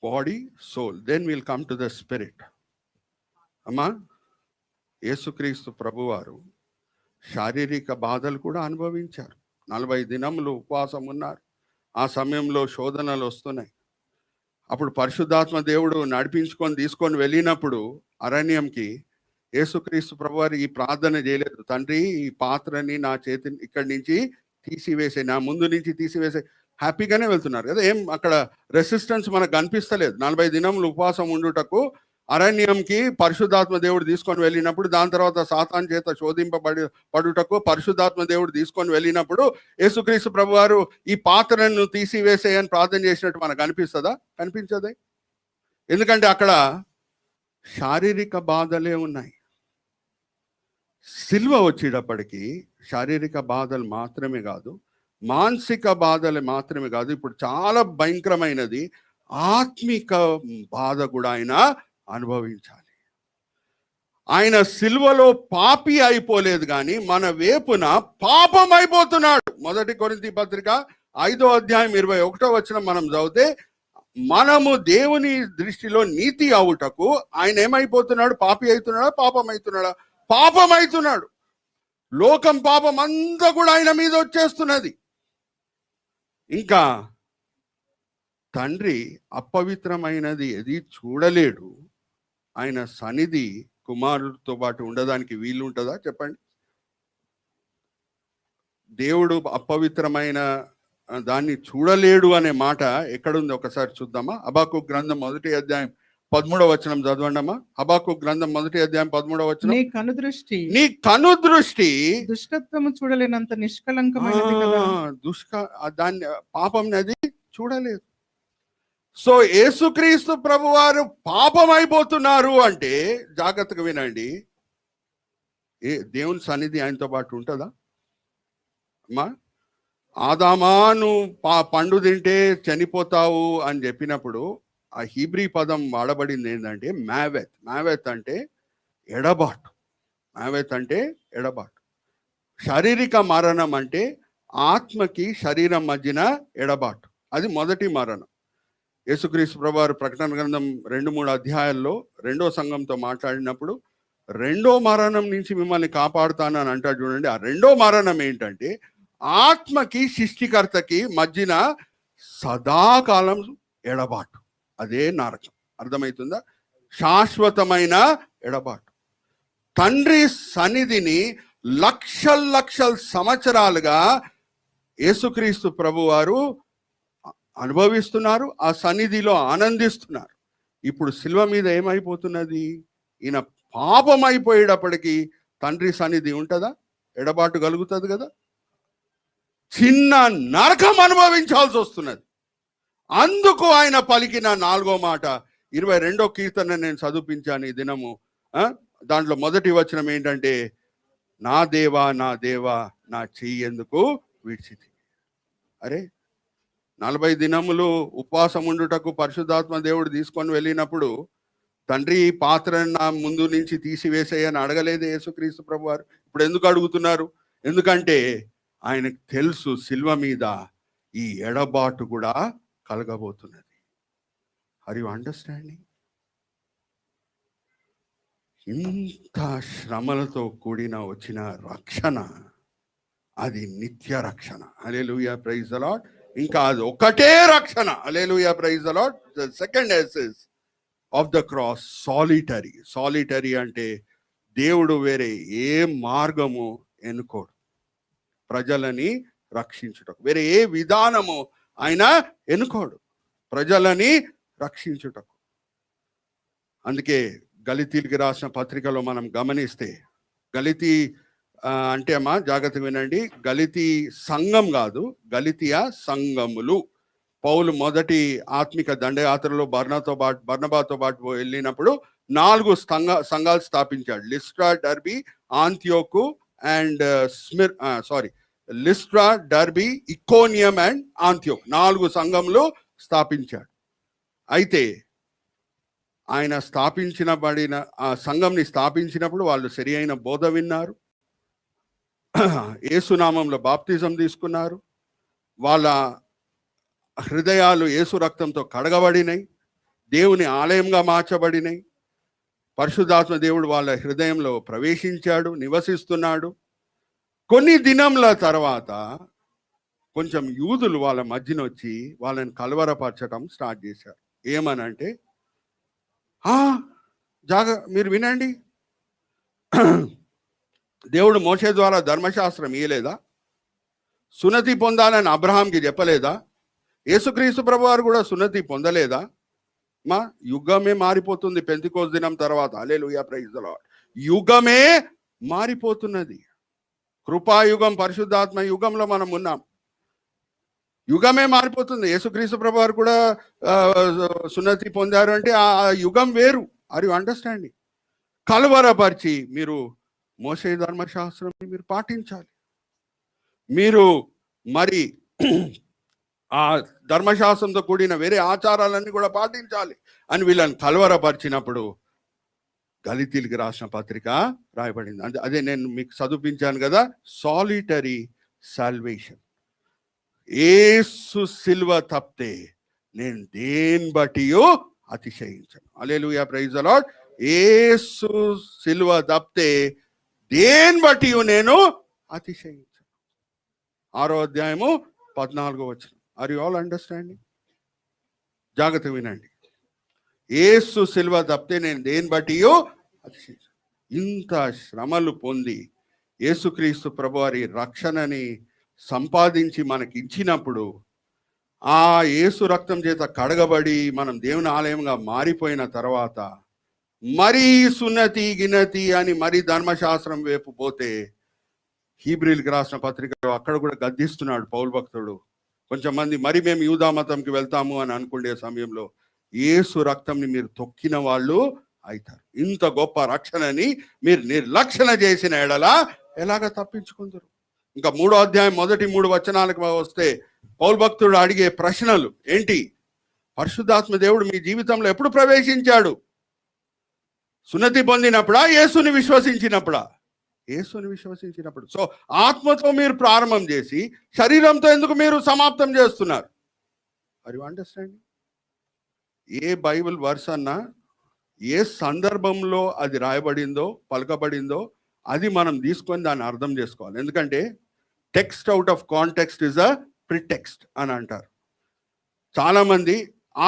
S1: Body, soul, then will come to the spirit. అమ్మా, యేసుక్రీస్తు ప్రభువారు శారీరక బాధలు కూడా అనుభవించారు. 40 దినములు ఉపవాసం ఉన్నారు. ఆ సమయంలో శోధనలు వస్తున్నాయి. అప్పుడు పరిశుద్ధాత్మ దేవుడు నడిపించుకొని తీసుకొని వెళ్ళినప్పుడు అరణ్యంకి యేసుక్రీస్తు ప్రభువారు ఈ ప్రార్థన చేయలేదు, తండ్రి ఈ పాత్రని నా చేతిని ఇక్కడి నుంచి తీసివేసే, నా ముందు నుంచి తీసివేసే. హ్యాపీగానే వెళ్తున్నారు కదా, ఏం అక్కడ రెసిస్టెన్స్ మనకు కనిపిస్తలేదు. 40 దినములు ఉపవాసం ఉండుటకు అరణ్యంకి పరిశుద్ధాత్మ దేవుడు తీసుకొని వెళ్ళినప్పుడు, దాని తర్వాత సాతాను చేత పడుటకు పరిశుద్ధాత్మ దేవుడు తీసుకొని వెళ్ళినప్పుడు యేసుక్రీస్తు ప్రభువారు ఈ పాత్రను తీసివేసేయని ప్రార్థన చేసినట్టు మనకు కనిపిస్తుందా? కనిపించదే. ఎందుకంటే అక్కడ శారీరక బాధలే ఉన్నాయి. సిలువ వచ్చేటప్పటికి శారీరక బాధలు మాత్రమే కాదు, మానసిక బాధలు మాత్రమే కాదు, ఇప్పుడు చాలా భయంకరమైనది ఆత్మిక బాధ కూడా ఆయన అనుభవించాలి. ఆయన సిలువలో పాపి అయిపోలేదు కానీ మన వేపున పాపం అయిపోతున్నాడు. 1 కొరింథీ పత్రిక 5వ అధ్యాయం 21వ వచనం మనం చదివితే, మనము దేవుని దృష్టిలో నీతి అవుటకు ఆయన ఏమైపోతున్నాడు? పాపి అవుతున్నాడా? పాపం అవుతున్నాడా? పాపం అవుతున్నాడు. లోకం పాపం అంతా కూడా ఆయన మీద వచ్చేస్తున్నది. ఇంకా తండ్రి అపవిత్రమైనది ఏది చూడలేడు. ఆయన సన్నిధి కుమారుడితో పాటు ఉండడానికి వీలు ఉంటుందా చెప్పండి? దేవుడు అపవిత్రమైన దాన్ని చూడలేడు అనే మాట ఎక్కడుంది ఒకసారి చూద్దామా? హబక్కూకు గ్రంథం 1వ అధ్యాయం 13వ వచనం చదవండమ్మా. హబక్కూకు గ్రంథం 1వ అధ్యాయం 13వ వచనం. నీ కనుదృష్టి
S3: దుష్టత్వము చూడలేనంత నిష్కలంకమైనది కదా.
S1: దాన్ని పాపం అది చూడలేదు. సో యేసుక్రీస్తు ప్రభువారు పాపమైపోతున్నారు అంటే జాగ్రత్తగా వినండి, దేవుని సన్నిధి ఆయనతో పాటు ఉంటుందా? అమ్మా, ఆదామా నువ్వు పండు తింటే చనిపోతావు అని చెప్పినప్పుడు ఆ హీబ్రీ పదం వాడబడింది ఏంటంటే మావెత్. మావెత్ అంటే ఎడబాటు. మావెత్ అంటే ఎడబాటు. శారీరక మరణం అంటే ఆత్మకి శరీరం మధ్యన ఎడబాటు. అది మొదటి మరణం. యేసుక్రీస్తు ప్రభువారు ప్రకటన గ్రంథం 2-3 అధ్యాయాల్లో రెండో సంఘంతో మాట్లాడినప్పుడు రెండో మరణం నుంచి మిమ్మల్ని కాపాడుతానని అంటాడు చూడండి. ఆ రెండో మరణం ఏంటంటే ఆత్మకి సృష్టికర్తకి మధ్యన సదాకాలం ఎడబాటు. అదే నరకం. అర్థమవుతుందా? శాశ్వతమైన ఎడబాటు. తండ్రి సన్నిధిని లక్షల సంవత్సరాలుగా యేసుక్రీస్తు ప్రభువారు అనుభవిస్తున్నారు, ఆ సన్నిధిలో ఆనందిస్తున్నారు. ఇప్పుడు శిలువ మీద ఏమైపోతున్నది? ఈయన పాపం అయిపోయేటప్పటికీ తండ్రి సన్నిధి ఉంటుందా? ఎడబాటు కలుగుతుంది కదా. చిన్న నరకం అనుభవించాల్సి వస్తున్నది. అందుకు ఆయన పలికిన 4వ మాట 22వ కీర్తన నేను చదివించాను ఈ దినము. దాంట్లో మొదటి వచనం ఏంటంటే, నా దేవా నా దేవా నా చెయ్యి ఎందుకు విడిచితి. అరే, 40 దినములు ఉపవాసం ఉండుటకు పరిశుద్ధాత్మ దేవుడు తీసుకొని వెళ్ళినప్పుడు తండ్రి ఈ పాత్రను నా ముందు నుంచి తీసివేసేయని అడగలేదు యేసుక్రీస్తు ప్రభువారు. ఇప్పుడు ఎందుకు అడుగుతున్నారు? ఎందుకంటే ఆయనకు తెలుసు శిల్వ మీద ఈ ఎడబాటు కూడా కలగబోతున్నది. Are you understanding? ఇంత శ్రమలతో కూడిన వచ్చిన రక్షణ అది నిత్య రక్షణ. Hallelujah, praise the Lord. ఇంకా అది ఒకటే రక్షణ. Hallelujah, praise the Lord. The second essence of the cross solitary. Solitary అంటే దేవుడు వేరే ఏ మార్గము ఎన్నుకోడు ప్రజలని రక్షించుటకు. వేరే ఏ విధానము ఆయన ఎన్నుకోడు ప్రజలని రక్షించుటకు. అందుకే గలితీలకు రాసిన పత్రికలో మనం గమనిస్తే, గలితీ అంటే అమ్మా జాగ్రత్తగా వినండి, గలితీ సంఘం కాదు, గలితియా సంఘములు. పౌలు మొదటి ఆత్మిక దండయాత్రలో బర్నబాతో పాటు వెళ్ళినప్పుడు 4 సంఘాలు స్థాపించాడు. Lystra, Derbe, Antioch and Lystra, Derbe, Iconium and Antioch 4 సంఘములు స్థాపించాడు. అయితే ఆయన ఆ సంఘంని స్థాపించినప్పుడు వాళ్ళు సరి అయిన బోధ విన్నారు, యేసునామంలో బాప్తిజం తీసుకున్నారు, వాళ్ళ హృదయాలు యేసు రక్తంతో కడగబడినాయి, దేవుని ఆలయంగా మార్చబడినాయి, పరిశుద్ధాత్మ దేవుడు వాళ్ళ హృదయంలో ప్రవేశించాడు, నివసిస్తున్నాడు. కొన్ని దినముల తర్వాత కొంచెం యూదులు వాళ్ళ మధ్యన వచ్చి వాళ్ళని కలవరపరచడం స్టార్ట్ చేశారు. ఏమనంటే, మీరు వినండి, దేవుడు మోషే ద్వారా ధర్మశాస్త్రం ఇయ్యలేదా? సున్నతి పొందాలని అబ్రహాంకి చెప్పలేదా? యేసుక్రీస్తు ప్రభువారు కూడా సున్నతి పొందలేదా? మా యుగమే మారిపోతుంది పెంతెకోస్తు దినం తర్వాత. హల్లెలూయా, ప్రైజ్ ది లార్డ్. యుగమే మారిపోతున్నది. కృపాయుగం, పరిశుద్ధాత్మ యుగంలో మనం ఉన్నాం. యుగమే మారిపోతుంది. యేసుక్రీస్తు ప్రభువారు కూడా సున్నతి పొందారు అంటే ఆ యుగం వేరు. Are you understanding? కలవరపరిచి మీరు మోషే ధర్మశాస్త్రం మీరు పాటించాలి, మీరు మరి ఆ ధర్మశాస్త్రంతో కూడిన వేరే ఆచారాలన్నీ కూడా పాటించాలి అని వీళ్ళని కలవరపరిచినప్పుడు గలితీలకు రాసిన పత్రిక రాయబడింది. అదే నేను మీకు చదివించాను కదా, సాలిటరీ సాల్వేషన్. యేసు సిల్వ తప్పితే నేను దేని బట్టియో అతిశయించను. Hallelujah, praise the lord. Yesu సిల్వ తప్పితే దేని బట్టియో నేను అతిశయించను. 6వ అధ్యాయము 14వ వచనం. Are you all understanding? జాగ్రత్తగా వినండి. యేసు సిల్వ తప్పితే నేను దేని బట్టియో అతిశయించను. ఇంత శ్రమలు పొంది యేసుక్రీస్తు ప్రభువారి రక్షణని సంపాదించి మనకి ఇచ్చినప్పుడు, ఆ యేసు రక్తం చేత కడగబడి మనం దేవుని ఆలయంగా మారిపోయిన తర్వాత మరీ సున్నతి గిన్నతి అని మరీ ధర్మశాస్త్రం వైపు పోతే, హీబ్రీలకు రాసిన పత్రికలో అక్కడ కూడా గద్దిస్తున్నాడు పౌలు భక్తుడు. కొంచెం మంది మరి మేము యూదా మతంకి వెళ్తాము అని అనుకునే సమయంలో యేసు రక్తంని మీరు తొక్కిన వాళ్ళు అవుతారు. ఇంత గొప్ప రక్షణని మీరు నిర్లక్షణ చేసిన ఎడల ఎలాగ తప్పించుకుందరు? ఇంకా 3వ అధ్యాయం మొదటి 3 వచనాలకు వస్తే పౌలు భక్తుడు అడిగే ప్రశ్నలు ఏంటి? పరిశుద్ధాత్మ దేవుడు మీ జీవితంలో ఎప్పుడు ప్రవేశించాడు? సున్నతి పొందినప్పుడా, యేసుని విశ్వసించినప్పుడా? యేసుని విశ్వసించినప్పుడు. సో ఆత్మతో మీరు ప్రారంభం చేసి శరీరంతో ఎందుకు మీరు సమాప్తం చేస్తున్నారు? Are you understanding? ఏ బైబిల్ వర్స్ అన్నా ఏ సందర్భంలో అది రాయబడిందో పలకబడిందో అది మనం తీసుకొని దాన్ని అర్థం చేసుకోవాలి. ఎందుకంటే text out of context is a pretext అని అంటారు. చాలామంది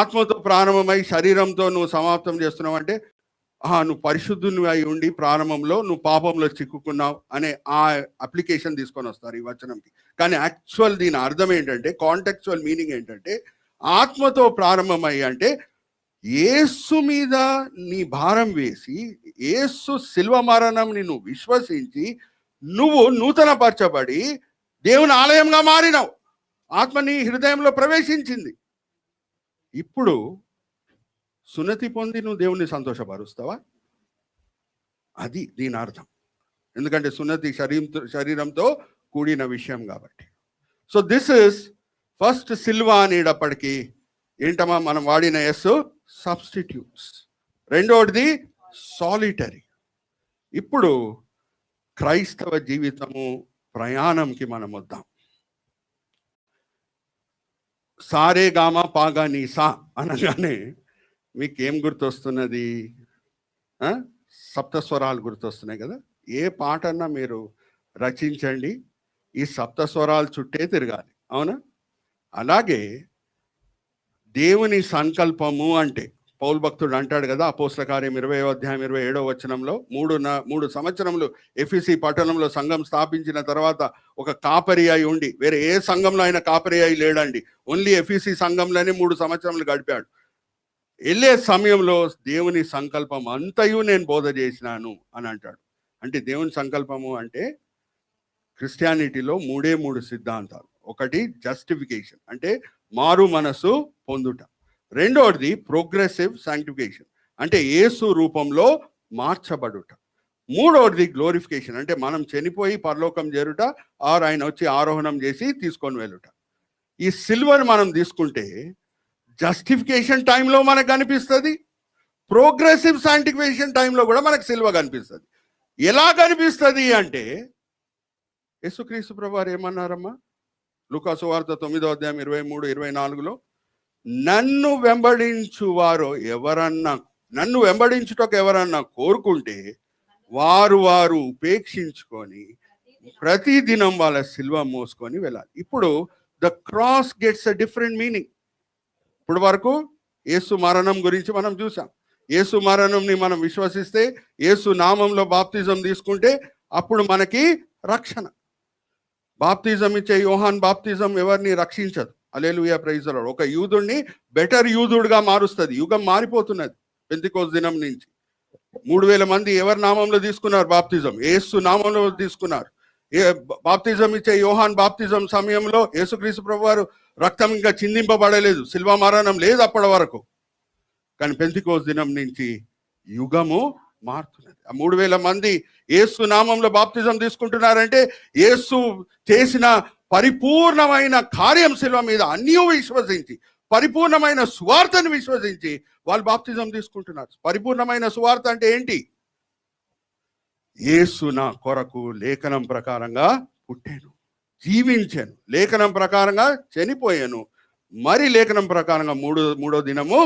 S1: ఆత్మతో ప్రారంభమై శరీరంతో నువ్వు సమాప్తం చేస్తున్నావు అంటే నువ్వు పరిశుద్ధుని అయి ఉండి ప్రారంభంలో నువ్వు పాపంలో చిక్కుకున్నావు అనే ఆ అప్లికేషన్ తీసుకొని వస్తారు ఈ వచనంకి. కానీ యాక్చువల్ దీని అర్థం ఏంటంటే, కాంటెక్చువల్ మీనింగ్ ఏంటంటే, ఆత్మతో ప్రారంభమై అంటే యేసు మీద నీ భారం వేసి యేసు శిల్వ మరణంని నువ్వు విశ్వసించి నువ్వు నూతన పరచబడి దేవుని ఆలయంగా మారినావు. ఆత్మ నీ హృదయంలో ప్రవేశించింది. ఇప్పుడు సున్నతి పొంది నువ్వు దేవుణ్ణి సంతోషపరుస్తావా? అది దీని అర్థం. ఎందుకంటే సున్నతి శరీరంతో కూడిన విషయం కాబట్టి. So this is first Silva అనేటప్పటికీ ఏంటమ్మా మనం వాడిన ఎస్ సబ్స్టిట్యూట్స్. రెండోది సాలిటరీ. ఇప్పుడు క్రైస్తవ జీవితము ప్రయాణంకి మనం వద్దాం. సారే గామా పాగా నీ సా అనగానే మీకేం గుర్తొస్తున్నది? సప్తస్వరాలు గుర్తొస్తున్నాయి కదా. ఏ పాట అన్నా మీరు రచించండి, ఈ సప్తస్వరాలు చుట్టే తిరగాలి, అవునా? అలాగే దేవుని సంకల్పము అంటే పౌలు భక్తుడు అంటాడు కదా, అపోస్తల కార్యం 20వ అధ్యాయం 27వ వచనంలో 3 సంవత్సరములు ఎఫెసీ పట్టణంలో సంఘం స్థాపించిన తర్వాత ఒక కాపరి అయి ఉండి, వేరే ఏ సంఘంలో ఆయన కాపరి అయి లేడండి, ఓన్లీ ఎఫెసీ సంఘంలోనే 3 సంవత్సరములు గడిపాడు. వెళ్ళే సమయంలో దేవుని సంకల్పం అంతయు నేను బోధ చేసినాను అని అంటాడు. అంటే దేవుని సంకల్పము అంటే క్రిస్టియానిటీలో 3 సిద్ధాంతాలు. ఒకటి జస్టిఫికేషన్ అంటే మారు మనసు పొందుట. రెండోది ప్రోగ్రెసివ్ శాంక్టిఫికేషన్ అంటే యేసు రూపంలో మార్చబడుట. మూడోది గ్లోరిఫికేషన్ అంటే మనం చనిపోయి పరలోకం చేరుట, ఆయన వచ్చి ఆరోహణం చేసి తీసుకొని వెళ్ళుట. ఈ సిల్వర్ మనం తీసుకుంటే జస్టిఫికేషన్ టైంలో మనకు కనిపిస్తుంది, ప్రోగ్రెసివ్ శాంక్టిఫికేషన్ టైంలో కూడా మనకు సిల్వ కనిపిస్తుంది. ఎలా కనిపిస్తుంది అంటే యేసుక్రీస్తు ప్రభువారు ఏమన్నారమ్మా? లూకా సువార్త 9వ అధ్యాయం 23-24లో నన్ను వెంబడించువారు ఎవరన్నా, నన్ను వెంబడించుటకు ఎవరన్నా కోరుకుంటే వారు ఉపేక్షించుకొని ప్రతి దినం వాళ్ళ సిల్వ మోసుకొని వెళ్ళాలి. ఇప్పుడు the cross gets a different meaning. ఇప్పుడు వరకు యేసు మరణం గురించి మనం చూసాం. యేసు మరణంని మనం విశ్వసిస్తే, యేసు నామంలో బాప్తిజం తీసుకుంటే అప్పుడు మనకి రక్షణ. బాప్తిజం ఇచ్చే యోహాన్ బాప్తిజం ఎవరిని రక్షించదు. హల్లెలూయా, ప్రైజ్ ది లార్డ్. ఒక యూదుడిని బెటర్ యూదుడుగా మారుస్తుంది. యుగం మారిపోతున్నది. పెంతెకోస్తు దినం నుంచి 3000 మంది ఎవరి నామంలో తీసుకున్నారు బాప్తిజం? యేసు నామంలో తీసుకున్నారు. బాప్తిజం ఇచ్చే యోహాన్ బాప్తిజం సమయంలో యేసుక్రీస్తు ప్రభువారు రక్తం ఇంకా చిందింపబడలేదు, శిల్వ మరణం లేదు అప్పటి వరకు. కానీ పెంతెకోస్తు దినం నుంచి యుగము మారుతున్నది. ఆ 3000 మంది యేసు నామంలో బాప్తిజం తీసుకుంటున్నారంటే యేసు చేసిన పరిపూర్ణమైన కార్యం శిల్వ మీద అన్నీ విశ్వసించి, పరిపూర్ణమైన సువార్తను విశ్వసించి వాళ్ళు బాప్తిజం తీసుకుంటున్నారు. పరిపూర్ణమైన సువార్త అంటే ఏంటి? యేసు నా కొరకు లేఖనం ప్రకారంగా పుట్టాను, జీవించాను, లేఖనం ప్రకారంగా చనిపోయాను, మరి లేఖనం ప్రకారంగా మూడో దినము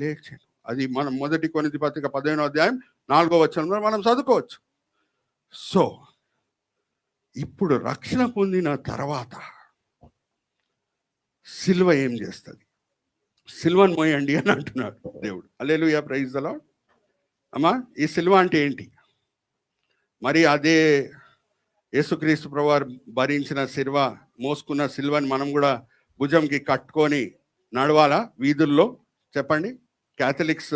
S1: లేచాను. అది మనం 1 కొరింథీ పత్రిక 15వ అధ్యాయం 4వ వచనంలో మనం చదువుకోవచ్చు. సో ఇప్పుడు రక్షణ పొందిన తర్వాత సిల్వ ఏం చేస్తుంది? సిల్వను మోయండి అని అంటున్నాడు దేవుడు. హల్లెలూయా, ప్రైజ్ ది లార్డ్. అమ్మా, ఈ సిల్వ అంటే ఏంటి? మరి అదే యేసుక్రీస్తు ప్రభువారు భరించిన సిల్వ, మోసుకున్న సిల్వని మనం కూడా భుజంకి కట్టుకొని నడవాలా వీధుల్లో? చెప్పండి. క్యాథలిక్స్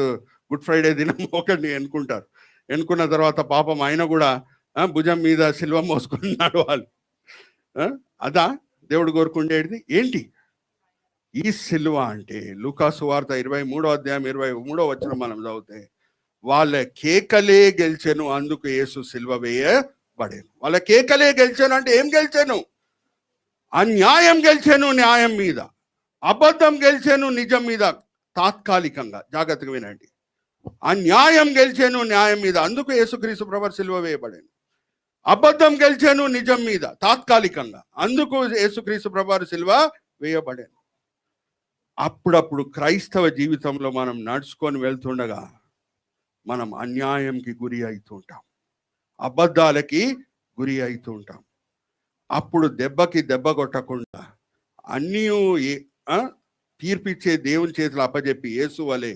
S1: గుడ్ ఫ్రైడే దినం ఒకటి ఎన్నుకుంటారు. ఎన్నుకున్న తర్వాత పాపం ఆయన కూడా భుజం మీద సిల్వ మోసుకొని నడవాలి. అదా దేవుడు కోరుకుండేది? ఏంటి? ఈ సిలువ అంటే లూకా సువార్త 23వ అధ్యాయం 23వ వచనం మనం చదివితే వాళ్ళ కేకలే గెలిచెను, అందుకు యేసు సిలువ వేయబడేను. వాళ్ళ కేకలే గెలిచాను అంటే ఏం గెలిచాను? అన్యాయం గెలిచాను న్యాయం మీద, అబద్ధం గెలిచాను నిజం మీద. తాత్కాలికంగా జాగ్రత్తగా వినండి. అన్యాయం గెలిచాను న్యాయం మీద, అందుకు యేసుక్రీస్తు ప్రభువు సిలువ వేయబడేను. అబద్ధం గెలిచాను నిజం మీద తాత్కాలికంగా, అందుకు యేసుక్రీస్తు ప్రభువు సిలువ వేయబడేను. అప్పుడప్పుడు క్రైస్తవ జీవితంలో మనం నడుచుకొని వెళ్తుండగా మనం అన్యాయంకి గురి అవుతుంటాం, అబద్ధాలకి గురి అవుతుంటాం. అప్పుడు దెబ్బకి దెబ్బ కొట్టకుండా అన్నీ తీర్పిచ్చే దేవుని చేతులు అప్పచెప్పి యేసు వలె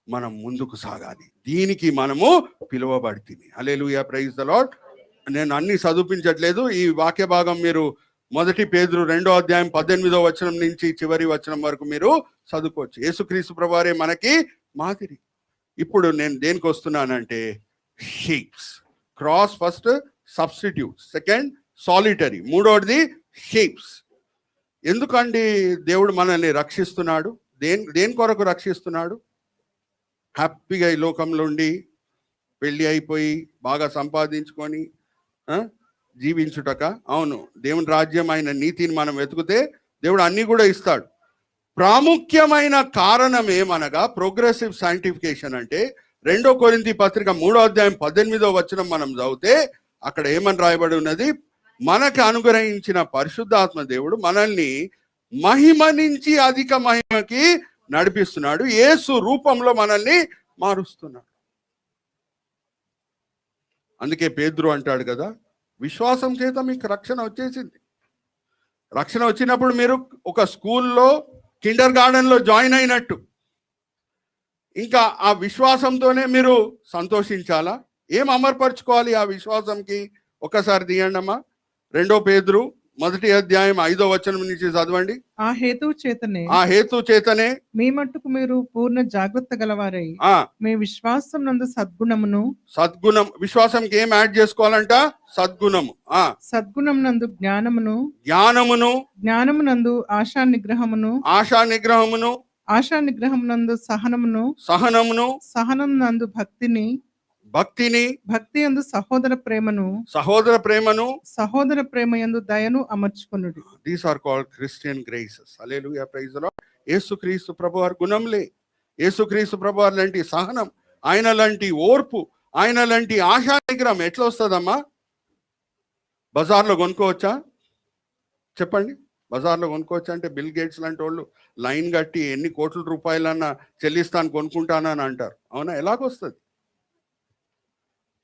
S1: మనం ముందుకు సాగాలి. దీనికి మనము పిలువబడితిమి. హల్లెలూయా, ప్రైజ్ ద లార్డ్. నేను అన్ని చదువుపించట్లేదు. ఈ వాక్య భాగం మీరు 1 పేతురు 2వ అధ్యాయం 18వ వచనం నుంచి చివరి వచనం వరకు మీరు చదువుకోవచ్చు. యేసుక్రీస్తు ప్రభువారే మనకి మాదిరి. ఇప్పుడు నేను దేనికి వస్తున్నానంటే, shapes. Cross first, substitute second, solitary మూడోది షేప్స్. ఎందుకండి దేవుడు మనల్ని రక్షిస్తున్నాడు? దేని కొరకు రక్షిస్తున్నాడు? హ్యాపీగా ఈ లోకంలో ఉండి పెళ్ళి అయిపోయి బాగా సంపాదించుకొని జీవించుటక? అవును, దేవుని రాజ్యం ఆయన నీతిని మనం వెతుకుతే దేవుడు అన్నీ కూడా ఇస్తాడు. ప్రాముఖ్యమైన కారణం ఏమనగా ప్రోగ్రెసివ్ సైంటిఫికేషన్. అంటే 2 కొరింథీ పత్రిక 3వ అధ్యాయం 18వ వచనం మనం చదివితే అక్కడ ఏమని రాయబడి ఉన్నది? మనకు అనుగ్రహించిన పరిశుద్ధాత్మ దేవుడు మనల్ని మహిమ నుంచి అధిక మహిమకి నడిపిస్తున్నాడు. యేసు రూపంలో మనల్ని మారుస్తున్నాడు. అందుకే పేతురు అంటాడు కదా, విశ్వాసం చేత మీకు రక్షణ వచ్చేసింది. రక్షణ వచ్చినప్పుడు మీరు ఒక స్కూల్లో కిండర్ గార్డెన్లో జాయిన్ అయినట్టు. ఇంకా ఆ విశ్వాసంతోనే మీరు సంతోషించాలా? ఏం అమర్పరచుకోవాలి ఆ విశ్వాసంకి? ఒకసారి తీయండమ్మా. 2 పేతురు 1వ అధ్యాయం 5వ వచనం నుంచి చదవండి.
S3: ఆ హేతు చేతనే మీ మట్టుకు మీరు పూర్ణ జాగ్రత్త గలవారై మీ విశ్వాసం నందు సద్గుణం విశ్వాసంకి ఏం యాడ్ చేసుకోవాలంట? సద్గుణము. సద్గుణం నందు జ్ఞానమును నందు ఆశా నిగ్రహమును నందు సహనమును నందు భక్తి యందు సహోదర ప్రేమ యందు దయను అమర్చుకొనుడి.
S1: These are called Christian graces. Hallelujah, praise the Lord. Yesu Kristu ప్రభువారి గుణంలే. యేసుక్రీస్తు ప్రభువారి లాంటి సహనం, ఆయన లాంటి ఓర్పు, ఆయన లాంటి ఆశా నిగ్రహం ఎట్లా వస్తుందమ్మా? బజార్లో కొనుక్కోవచ్చా? చెప్పండి. బజార్లో కొనుక్కోవచ్చా అంటే బిల్ గేట్స్ లాంటి వాళ్ళు లైన్ కట్టి ఎన్ని కోట్ల రూపాయలన్నా చెల్లిస్తాను కొనుక్కుంటానని అంటారు. అవునా? ఎలాగొస్తుంది?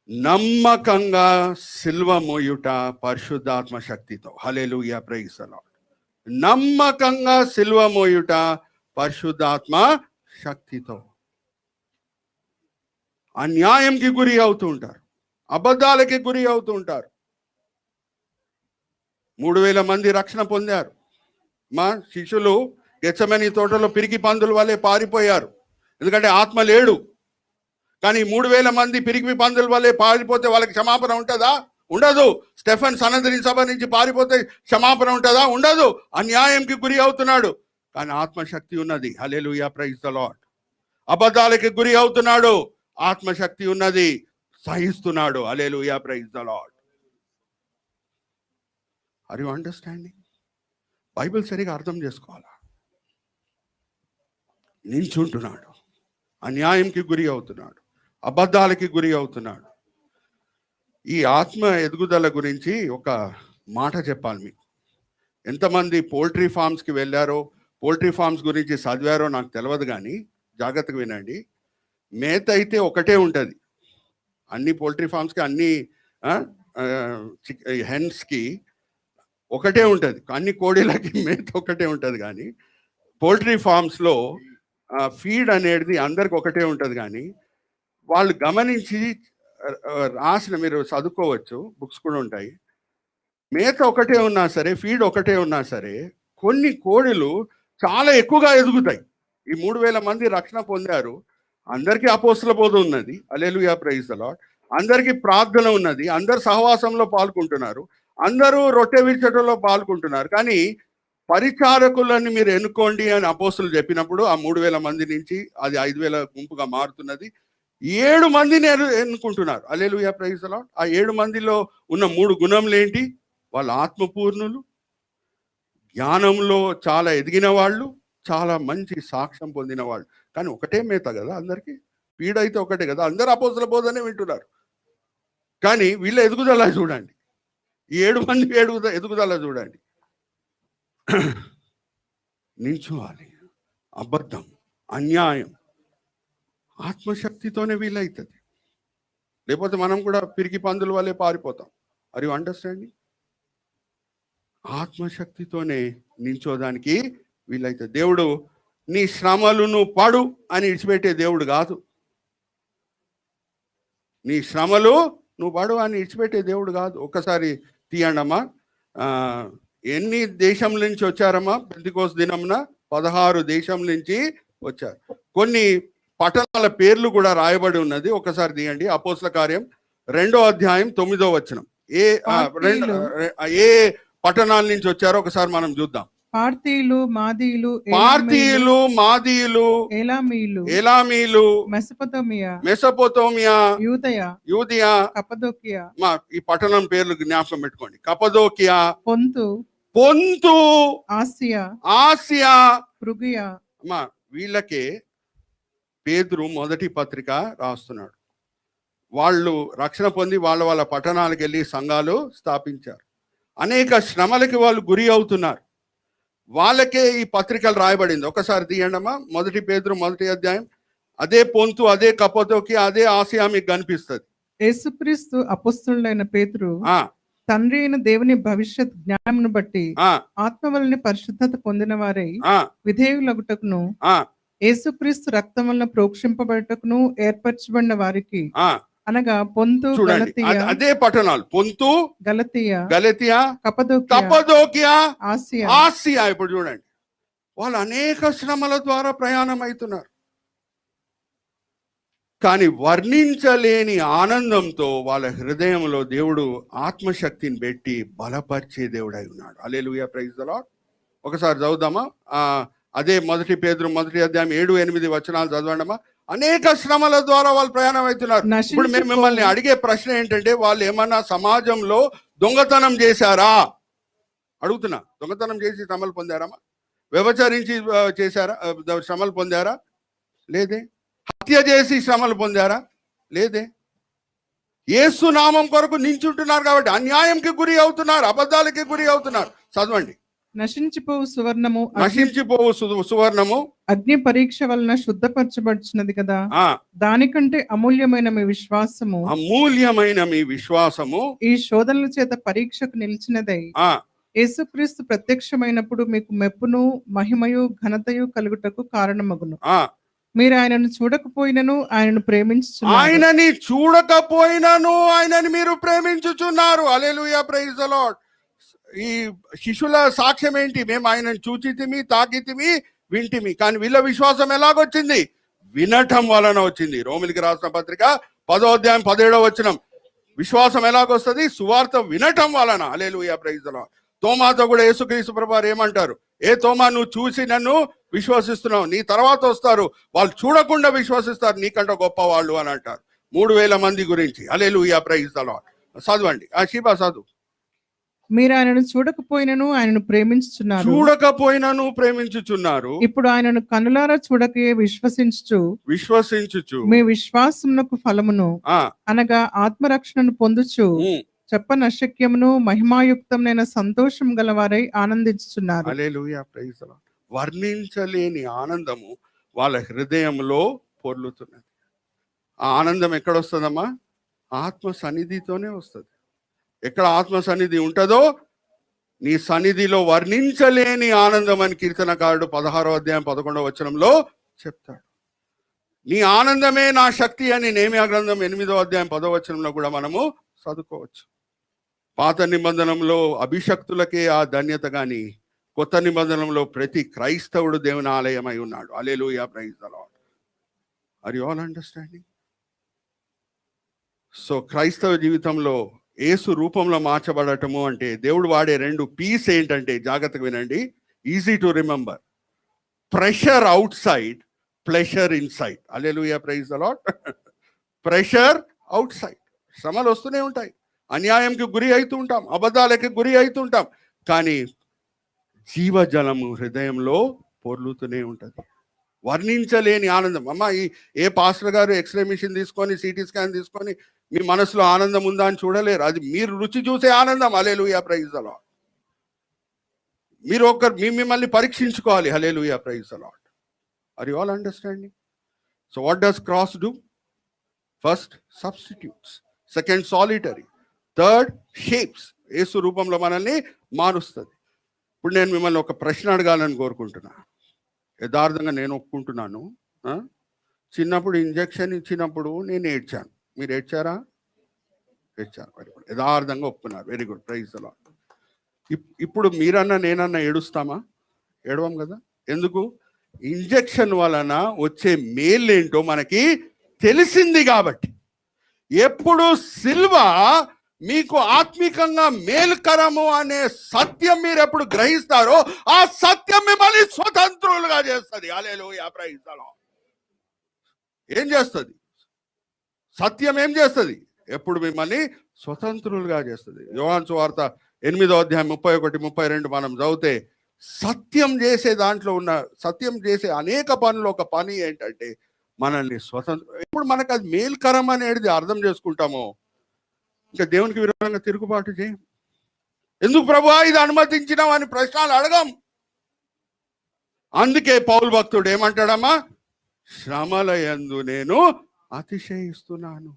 S1: నమ్మకంగా సిల్వ మోయుట పరిశుద్ధాత్మ శక్తితో. హల్లెలూయా, ప్రైజ్ ది లార్డ్. నమ్మకంగా సిల్వ మోయుట పరిశుద్ధాత్మ శక్తితో. అన్యాయంకి గురి అవుతూ ఉంటారు, అబద్ధాలకి గురి అవుతూ ఉంటారు. 3000 మంది రక్షణ పొందారు. మా శిష్యులు గెత్సెమనీ తోటలో పిరికి పందుల వల్లే పారిపోయారు, ఎందుకంటే ఆత్మ లేడు. కానీ 3000 మంది పిరికి పందుల వల్లే పారిపోతే వాళ్ళకి క్షమాపణ ఉంటుందా? ఉండదు. స్టెఫెన్ సనదరి సభ నుంచి పారిపోతే క్షమాపణ ఉంటుందా? ఉండదు. అన్యాయంకి గురి అవుతున్నాడు, కానీ ఆత్మశక్తి ఉన్నది. Hallelujah, praise the Lord. అబద్ధాలకి గురి అవుతున్నాడు, ఆత్మశక్తి ఉన్నది, సహిస్తున్నాడు. Hallelujah, praise the Lord. Are you understanding? Bible సరిగా అర్థం చేసుకోవాలా. నించుంటున్నాడు, అన్యాయంకి గురి అవుతున్నాడు, అబద్ధాలకి గురి అవుతున్నాడు. ఈ ఆత్మ ఎదుగుదల గురించి ఒక మాట చెప్పాలి మీకు. ఎంతమంది పోల్ట్రీ ఫార్మ్స్కి వెళ్ళారో, పోల్ట్రీ ఫార్మ్స్ గురించి చదివారో నాకు తెలియదు, కానీ జాగ్రత్తగా వినండి. మేత అయితే ఒకటే ఉంటుంది అన్ని పోల్ట్రీ ఫార్మ్స్కి, అన్ని హెన్స్కి ఒకటే ఉంటుంది, అన్ని కోడిలకి మేత ఒకటే ఉంటుంది. కానీ పోల్ట్రీ ఫార్మ్స్లో ఫీడ్ అనేది అందరికి ఒకటే ఉంటుంది. కానీ వాళ్ళు గమనించి రాసిన, మీరు చదువుకోవచ్చు, బుక్స్ కూడా ఉంటాయి. మేత ఒకటే ఉన్నా సరే, ఫీడ్ ఒకటే ఉన్నా సరే, కొన్ని కోడిలు చాలా ఎక్కువగా ఎదుగుతాయి. ఈ 3000 మంది రక్షణ పొందారు. అందరికీ అపోస్తల బోధ ఉన్నది. Hallelujah, praise the lord. అందరికీ ప్రార్థన ఉన్నది, అందరు సహవాసంలో పాల్గొంటున్నారు, అందరూ రొట్టె విరచడంలో పాల్గొంటున్నారు. కానీ పరిచారకులని మీరు ఎన్నుకోండి అని అపోస్తులు చెప్పినప్పుడు ఆ 3000 మంది నుంచి అది 5000 గుంపుగా మారుతున్నది. 7 మందిని ఎన్నుకుంటున్నారు. హల్లెలూయా, ప్రైజ్ ది లార్డ్. ఆ 7 మందిలో ఉన్న 3 గుణములు ఏంటి? వాళ్ళు ఆత్మపూర్ణులు, జ్ఞానంలో చాలా ఎదిగిన వాళ్ళు, చాలా మంచి సాక్ష్యం పొందిన వాళ్ళు. కానీ ఒకటే మేత కదా అందరికీ, పీడైతే ఒకటే కదా, అందరు అపోస్తుల బోధనే వింటున్నారు. కానీ వీళ్ళ ఎదుగుదల చూడండి, ఈ 7 మంది ఎదుగుదల చూడండి. నించోవాలి, అబద్ధం, అన్యాయం ఆత్మశక్తితోనే వీలవుతుంది. లేకపోతే మనం కూడా పిరికి పందుల వల్లే పారిపోతాం. Are you understanding? ఆత్మశక్తితోనే నించోదానికి వీలైతే. దేవుడు నీ శ్రమలు నువ్వు పడు అని ఇడిచిపెట్టే దేవుడు కాదు. నీ శ్రమలు నువ్వు పడు అని ఇడిచిపెట్టే దేవుడు కాదు. ఒక్కసారి తీయండమ్మా, ఎన్ని దేశం నుంచి వచ్చారమ్మా పెంతెకోస్తు దినమున? 16 దేశం నుంచి వచ్చారు. కొన్ని పట్టణాల పేర్లు కూడా రాయబడి ఉన్నది. ఒకసారి తీయండి, అపోస్తల కార్యం 2వ అధ్యాయం 9వ వచనం. ఏ పట్టణాల నుంచి వచ్చారో ఒకసారి మనం చూద్దాం.
S3: పార్తీయులు, మాదీయులు,
S1: ఎలామీలు, మెసొపొతేమియా, యూదయ,
S3: కప్పదోకియా.
S1: ఈ పట్టణం పేర్లు జ్ఞాపకం పెట్టుకోండి. కప్పదోకియా,
S3: పొంతు, ఆసియా, ఫ్రుగియా.
S1: వీళ్ళకే పేతురు మొదటి పత్రిక రాస్తున్నాడు. వాళ్ళు రక్షణ పొంది వాళ్ళ పట్టణాలకు వెళ్ళి సంఘాలు స్థాపించారు. అనేక శ్రమలకి వాళ్ళు గురి అవుతున్నారు. వాళ్ళకే ఈ పత్రికలు రాయబడింది. ఒకసారి తీయండమ్మా, 1 పేతురు 1వ అధ్యాయం. అదే పొంతు, అదే కప్పదోకియా, అదే ఆసియా మీకు కనిపిస్తుంది.
S3: యేసుక్రీస్తు అపోస్తలుడైన పేతురు తండ్రి అయిన దేవుని భవిష్యత్ జ్ఞానమును బట్టి ఆత్మ వలన పరిశుద్ధత పొందిన వారై విధేయులగుటకును, యేసుక్రీస్తు రక్తం వలన ప్రోక్షింపబడుటకును ఏర్పరచబడిన వారికి, అనగా పొంతు,
S1: అదే పట్టణాలు, పొంతు, గలతియా, కప్పదోకియా, ఆసియా. ఇప్పుడు చూడండి, వాళ్ళు అనేక శ్రమల ద్వారా ప్రయాణం అవుతున్నారు. కానీ వర్ణించలేని ఆనందంతో వాళ్ళ హృదయంలో దేవుడు ఆత్మశక్తిని పెట్టి బలపరిచే దేవుడై ఉన్నాడు. Hallelujah, praise the lord. ఒకసారి చదువుదామా, అదే 1 పేతురు 1వ అధ్యాయం 7-8 వచనాలు చదవండమ్మా. అనేక శ్రమల ద్వారా వాళ్ళు ప్రయాణం అవుతున్నారు. ఇప్పుడు మేము మిమ్మల్ని అడిగే ప్రశ్న ఏంటంటే, వాళ్ళు ఏమన్నా సమాజంలో దొంగతనం చేశారా అడుగుతున్నా. దొంగతనం చేసి శ్రమలు పొందారమ్మా? వ్యభిచరించి చేశారా, శ్రమలు పొందారా? లేదే. హత్య చేసి శ్రమలు పొందారా? లేదే. యేసు నామం కొరకు నించుంటున్నారు కాబట్టి అన్యాయంకి గురి అవుతున్నారు, అబద్ధాలకి గురి అవుతున్నారు. చదవండి.
S3: నశించిపోవు
S1: సువర్ణము
S3: అగ్ని పరీక్ష వలన శుద్ధపరచబడుచున్నది కదా, దానికంటే అమూల్యమైన మీ విశ్వాసము ఈ శోధనల చేత పరీక్షకు నిలిచినదై యేసుక్రీస్తు ప్రత్యక్షమైనప్పుడు మీకు మెప్పును, మహిమయు, ఘనతయు కలుగుటకు కారణమగును. మీరు ఆయనను చూడకపోయినను ఆయనను ప్రేమించుచున్నారు.
S1: ఆయనని మీరు ప్రేమించుచున్నారు. హల్లెలూయా, ప్రైజ్ ది లార్డ్. ఈ శిష్యుల సాక్ష్యం ఏంటి? మేము ఆయనను చూచితిమి, తాకితిమి, వింటిమి. కానీ వీళ్ళ విశ్వాసం ఎలాగొచ్చింది? వినటం వలన వచ్చింది. రోమిలికి రాసిన పత్రిక 10వ అధ్యాయం 17వ వచనం. విశ్వాసం ఎలాగొస్తుంది? సువార్త వినటం వలన. హల్లెలూయా, ప్రైజ్ ది లార్డ్. తోమాతో కూడా యేసుక్రీస్తు ప్రభువారు ఏమంటారు? ఏ తోమా, నువ్వు చూసి నన్ను విశ్వసిస్తున్నావు, నీ తర్వాత వస్తారు వాళ్ళు చూడకుండా విశ్వసిస్తారు, నీకంటే గొప్ప వాళ్ళు అని అంటారు. 3000 మంది గురించి. హల్లెలూయా, ప్రైజ్ ది లార్డ్. చదవండి, ఆ షీబా చదువు.
S3: మీరు ఆయనను చూడకపోయినను ఆయనను ప్రేమించుచున్నారు. ఇప్పుడు ఆయనను కనులారా చూడకే విశ్వసించుచు మీ విశ్వాసమునకు ఫలమును, అనగా ఆత్మరక్షణను పొందుచు చెప్పనశక్యమును మహిమాయుక్తమైన సంతోషం గలవారై ఆనందించుచున్నారు.
S1: హల్లెలూయా, ప్రైజ్ ది లార్డ్. వర్ణించలేని ఆనందము వాళ్ళ హృదయంలో పొర్లుతున్నది. ఆ ఆనందం ఎక్కడ వస్తుందమ్మా? ఆత్మ సన్నిధితోనే వస్తుంది. ఎక్కడ ఆత్మ సన్నిధి ఉంటుందో నీ సన్నిధిలో వర్ణించలేని ఆనందం అని కీర్తనకారుడు 16వ అధ్యాయం 11వ వచనంలో చెప్తాడు. నీ ఆనందమే నా శక్తి అని నెహెమ్యా గ్రంథం 8వ అధ్యాయం 10వ వచనంలో కూడా మనము చదువుకోవచ్చు. పాత నిబంధనంలో అభిషక్తులకే ఆ ధన్యత, కానీ కొత్త నిబంధనంలో ప్రతి క్రైస్తవుడు దేవుని ఆలయమై ఉన్నాడు. Hallelujah, praise the Lord. Are you all understanding? So క్రైస్తవ జీవితంలో యేసు రూపంలో మార్చబడటము అంటే దేవుడు వాడే 2 పీస్ ఏంటంటే, జాగ్రత్తగా వినండి, easy to remember. Pressure outside, pleasure inside. Hallelujah, praise the lord. Pressure outside, శ్రమలు వస్తూనే ఉంటాయి, అన్యాయంకి గురి అవుతూ ఉంటాం, అబద్ధాలకి గురి అవుతుంటాం, కానీ జీవజలము హృదయంలో పొర్లుతూనే ఉంటుంది. వర్ణించలేని ఆనందం. అమ్మ, ఏ పాస్టర్ గారు ఎక్స్రే మిషన్ తీసుకొని సిటీ స్కాన్ తీసుకొని మీ మనసులో ఆనందం ఉందా అని చూడలేరు. అది మీరు రుచి చూసే ఆనందం. Hallelujah, praise the Lord. మీరు మిమ్మల్ని పరీక్షించుకోవాలి. Hallelujah, praise the Lord. Are you all understanding? So what does cross do? First substitutes, second solitary, third shapes. Yesu రూపంలో మనల్ని మారుస్తుంది. ఇప్పుడు నేను మిమ్మల్ని ఒక ప్రశ్న అడగాలని కోరుకుంటున్నా. యథార్థంగా నేను ఒప్పుకుంటున్నాను, చిన్నప్పుడు ఇంజెక్షన్ ఇచ్చినప్పుడు నేను ఏడ్చాను. మీరు ఏడ్చారా? ఏడ్చారు. Very good. యథార్థంగా ఒప్పుకున్నారు. Very good, praise the lord. ఇప్పుడు మీరన్నా నేనన్నా ఏడుస్తామా? ఏడవం కదా. ఎందుకు? ఇంజెక్షన్ వలన వచ్చే మేలేంటో మనకి తెలిసింది కాబట్టి. ఎప్పుడు సిల్వ మీకు ఆత్మికంగా మేలుకరము అనే సత్యం మీరు ఎప్పుడు గ్రహిస్తారో ఆ సత్యం మిమ్మల్ని స్వతంత్రులుగా చేస్తుంది. హల్లెలూయా, ప్రైజ్ ద లార్డ్. ఏం చేస్తుంది? సత్యం ఏం చేస్తుంది? ఎప్పుడు మిమ్మల్ని స్వతంత్రులుగా చేస్తుంది. యోహాను సువార్త 8వ అధ్యాయం 31, 32 మనం చదివితే సత్యం చేసే దాంట్లో ఉన్న సత్యం చేసే అనేక పనులు ఒక పని ఏంటంటే మనల్ని స్వతంత్రం. ఎప్పుడు మనకు అది మేల్కరం అనేది అర్థం చేసుకుంటామో ఇంకా దేవునికి విరోధంగా తిరుగుబాటు చేయం. ఎందుకు ప్రభువా ఇది అనుమతించినావు అని ప్రశ్నలు అడగం. అందుకే పౌలు భక్తుడు ఏమంటాడమ్మా? శ్రమల యందు నేను అతిశయిస్తున్నాను,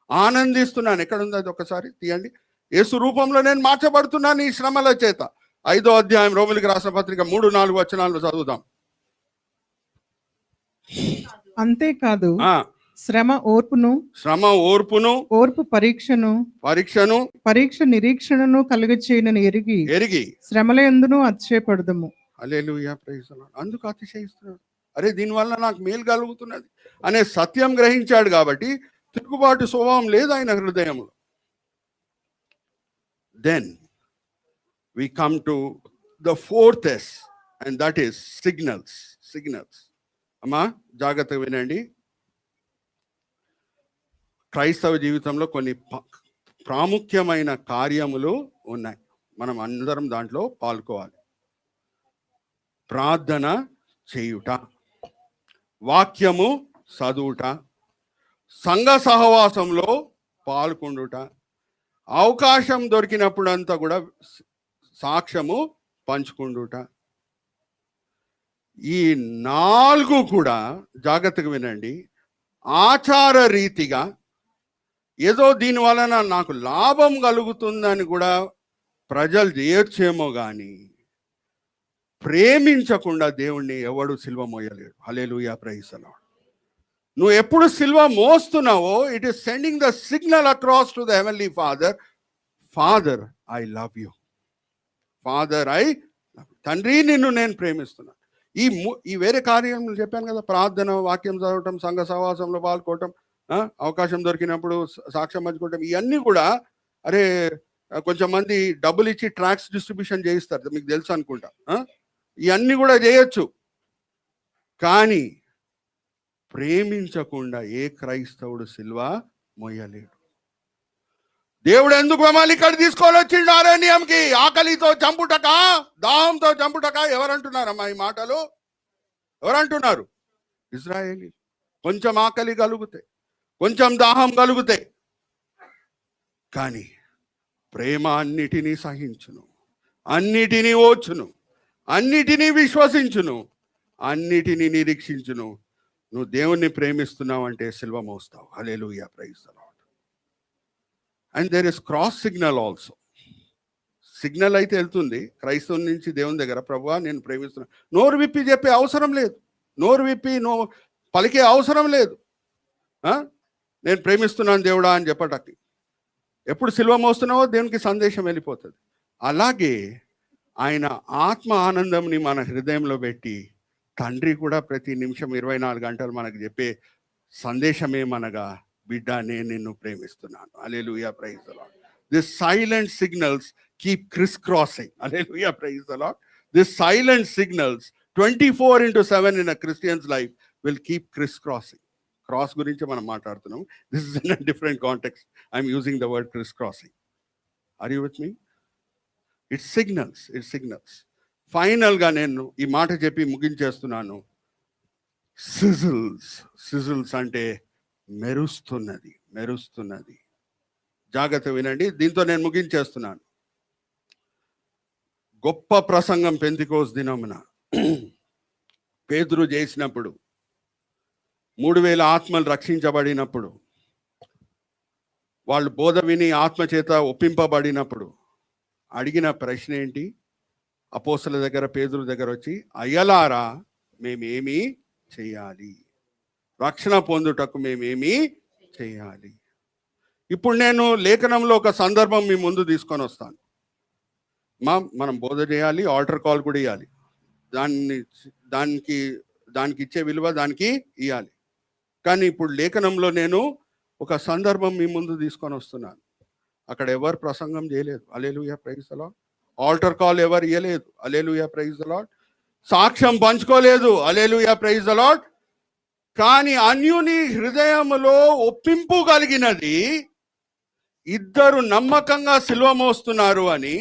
S1: ఆనందిస్తున్నాను. ఎక్కడుంది అది? ఒకసారి తీయండి. యేసు రూపంలో నేను మార్చబడుతున్నాను ఈ శ్రమల చేత. 5వ అధ్యాయం రోమీయులకు రాసిన పత్రిక 3-4 వచనాలు చదువుదాం.
S3: అంతేకాదు శ్రమ ఓర్పును, ఓర్పు పరీక్షను, పరీక్ష నిరీక్షణను కలుగచేయనని ఎరిగి శ్రమల యందును అతిశయపడదము.
S1: హల్లెలూయా, ప్రైజ్ ది లార్డ్. అందుకు అతిశయిస్తున్నాడు. అరే, దీనివల్ల నాకు మేలు కలుగుతున్నది అనే సత్యం గ్రహించాడు కాబట్టి తిరుగుబాటు స్వభావం లేదు ఆయన హృదయంలో. Then we come to the fourth S, and that is signals. అమ్మా, జాగ్రత్తగా వినండి. క్రైస్తవ జీవితంలో కొన్ని ప్రాముఖ్యమైన కార్యములు ఉన్నాయి. మనం అందరం దాంట్లో పాల్గొవాలి. ప్రార్థన చేయుట, వాక్యము చదువుట, సంఘ సహవాసంలో పాల్గొండుట, అవకాశం దొరికినప్పుడంతా కూడా సాక్ష్యము పంచుకుండుట. ఈ 4 కూడా జాగ్రత్తగా వినండి. ఆచార రీతిగా ఏదో దీని వలన నాకు లాభం కలుగుతుందని కూడా ప్రజలు చేయొచ్చేమో కానీ ప్రేమించకుండా దేవుణ్ణి ఎవడు సిల్వ మోయలేడు. Hallelujah, praise the Lord. నువ్వు ఎప్పుడు సిల్వ మోస్తున్నావో it is sending the signal across to the heavenly father. Father, I love you. Father, తండ్రి, నిన్ను నేను ప్రేమిస్తున్నాను. ఈ వేరే కార్యములు చెప్పాను కదా, ప్రార్థన, వాక్యం చదవటం, సంఘ సహవాసంలో పాల్గొనటం, అవకాశం దొరికినప్పుడు సాక్ష్యం పంచుకోవటం, ఇవన్నీ కూడా అరే కొంచెం మంది డబ్బులు ఇచ్చి ట్రాక్స్ డిస్ట్రిబ్యూషన్ చేయిస్తారు, మీకు తెలుసు అనుకుంటా. ఇవన్నీ కూడా చేయొచ్చు, కానీ ప్రేమించకుండా ఏ క్రైస్తవుడు సిల్వ మోయలేడు. దేవుడు ఎందుకు మమ్మల్ని ఇక్కడ తీసుకొని వచ్చిండు అరణ్యంకి? ఆకలితో చంపుటక, దాహంతో చంపుటక? ఎవరంటున్నారమ్మా ఈ మాటలు? ఎవరంటున్నారు? ఇజ్రాయేలీ. కొంచెం ఆకలి కలుగుతే, కొంచెం దాహం కలుగుతే, కానీ ప్రేమ అన్నిటినీ సహించును, అన్నిటినీ ఓర్చును, అన్నిటినీ విశ్వసించును, అన్నిటినీ నిరీక్షించును. నువ్వు దేవుణ్ణి ప్రేమిస్తున్నావు అంటే సిల్వ మోస్తావు. Hallelujah, praise the Lord. And there is cross signal also. Signal అయితే వెళ్తుంది క్రైస్తవం నుంచి దేవుని దగ్గర, ప్రభువా నేను ప్రేమిస్తున్నాను. నోరు విప్పి చెప్పే అవసరం లేదు, నోరు విప్పి పలికే అవసరం లేదు. నేను ప్రేమిస్తున్నాను దేవుడా అని చెప్పటానికి. ఎప్పుడు సిల్వ మోస్తున్నావో దేవునికి సందేశం వెళ్ళిపోతుంది. అలాగే ఆయన ఆత్మ ఆనందంని మన హృదయంలో పెట్టి తండ్రి కూడా ప్రతి నిమిషం 24 గంటలు మనకు చెప్పే సందేశమేమనగా, బిడ్డ నేను నిన్ను ప్రేమిస్తున్నాను. Hallelujah, praise the Lord. This silent signals keep criss crossing. Hallelujah, praise the Lord. This silent signals 24/7 in a Christian's life will keep crisscrossing. Cross గురించి మనం మాట్లాడుతున్నాం. This is in a different context. I'm using the word crisscrossing. Are you with me? It signals. ఫైనల్గా నేను ఈ మాట చెప్పి ముగించేస్తున్నాను. సిజిల్స్ అంటే మెరుస్తున్నది. జాగ్రత్త వినండి, దీంతో నేను ముగించేస్తున్నాను. గొప్ప ప్రసంగం పెంతెకోస్తు దినమున పేతురు చేసినప్పుడు, 3000 ఆత్మలు రక్షించబడినప్పుడు, వాళ్ళు బోధ విని ఆత్మచేత ఒప్పింపబడినప్పుడు అడిగిన ప్రశ్న ఏంటి? అపోస్తలుల దగ్గర, పేతురు దగ్గర వచ్చి, అయ్యలారా మేమేమి చేయాలి? రక్షణ పొందుటకు మేమేమి చేయాలి? ఇప్పుడు నేను లేఖనంలో ఒక సందర్భం మీ ముందు తీసుకొని వస్తాను. మనం బోధ చేయాలి, ఆల్టర్ కాల్ కూడా ఇవ్వాలి, దానికి ఇచ్చే విలువ దానికి ఇవ్వాలి. కానీ ఇప్పుడు లేఖనంలో నేను ఒక సందర్భం మీ ముందు తీసుకొని వస్తున్నాను. అక్కడ ఎవరు ప్రసంగం చేయలేదు, hallelujah praise the lord. Altar call ఎవరు ఇవ్వలేదు, హల్లెలూయా ప్రైజ్ ది లార్డ్. సాక్ష్యం పంచుకోలేదు, హల్లెలూయా ప్రైజ్ ది లార్డ్. కానీ అన్యుని హృదయములో ఒప్పింపు కలిగినది, ఇద్దరు నమ్మకంగా సిలువ మోస్తున్నారు అని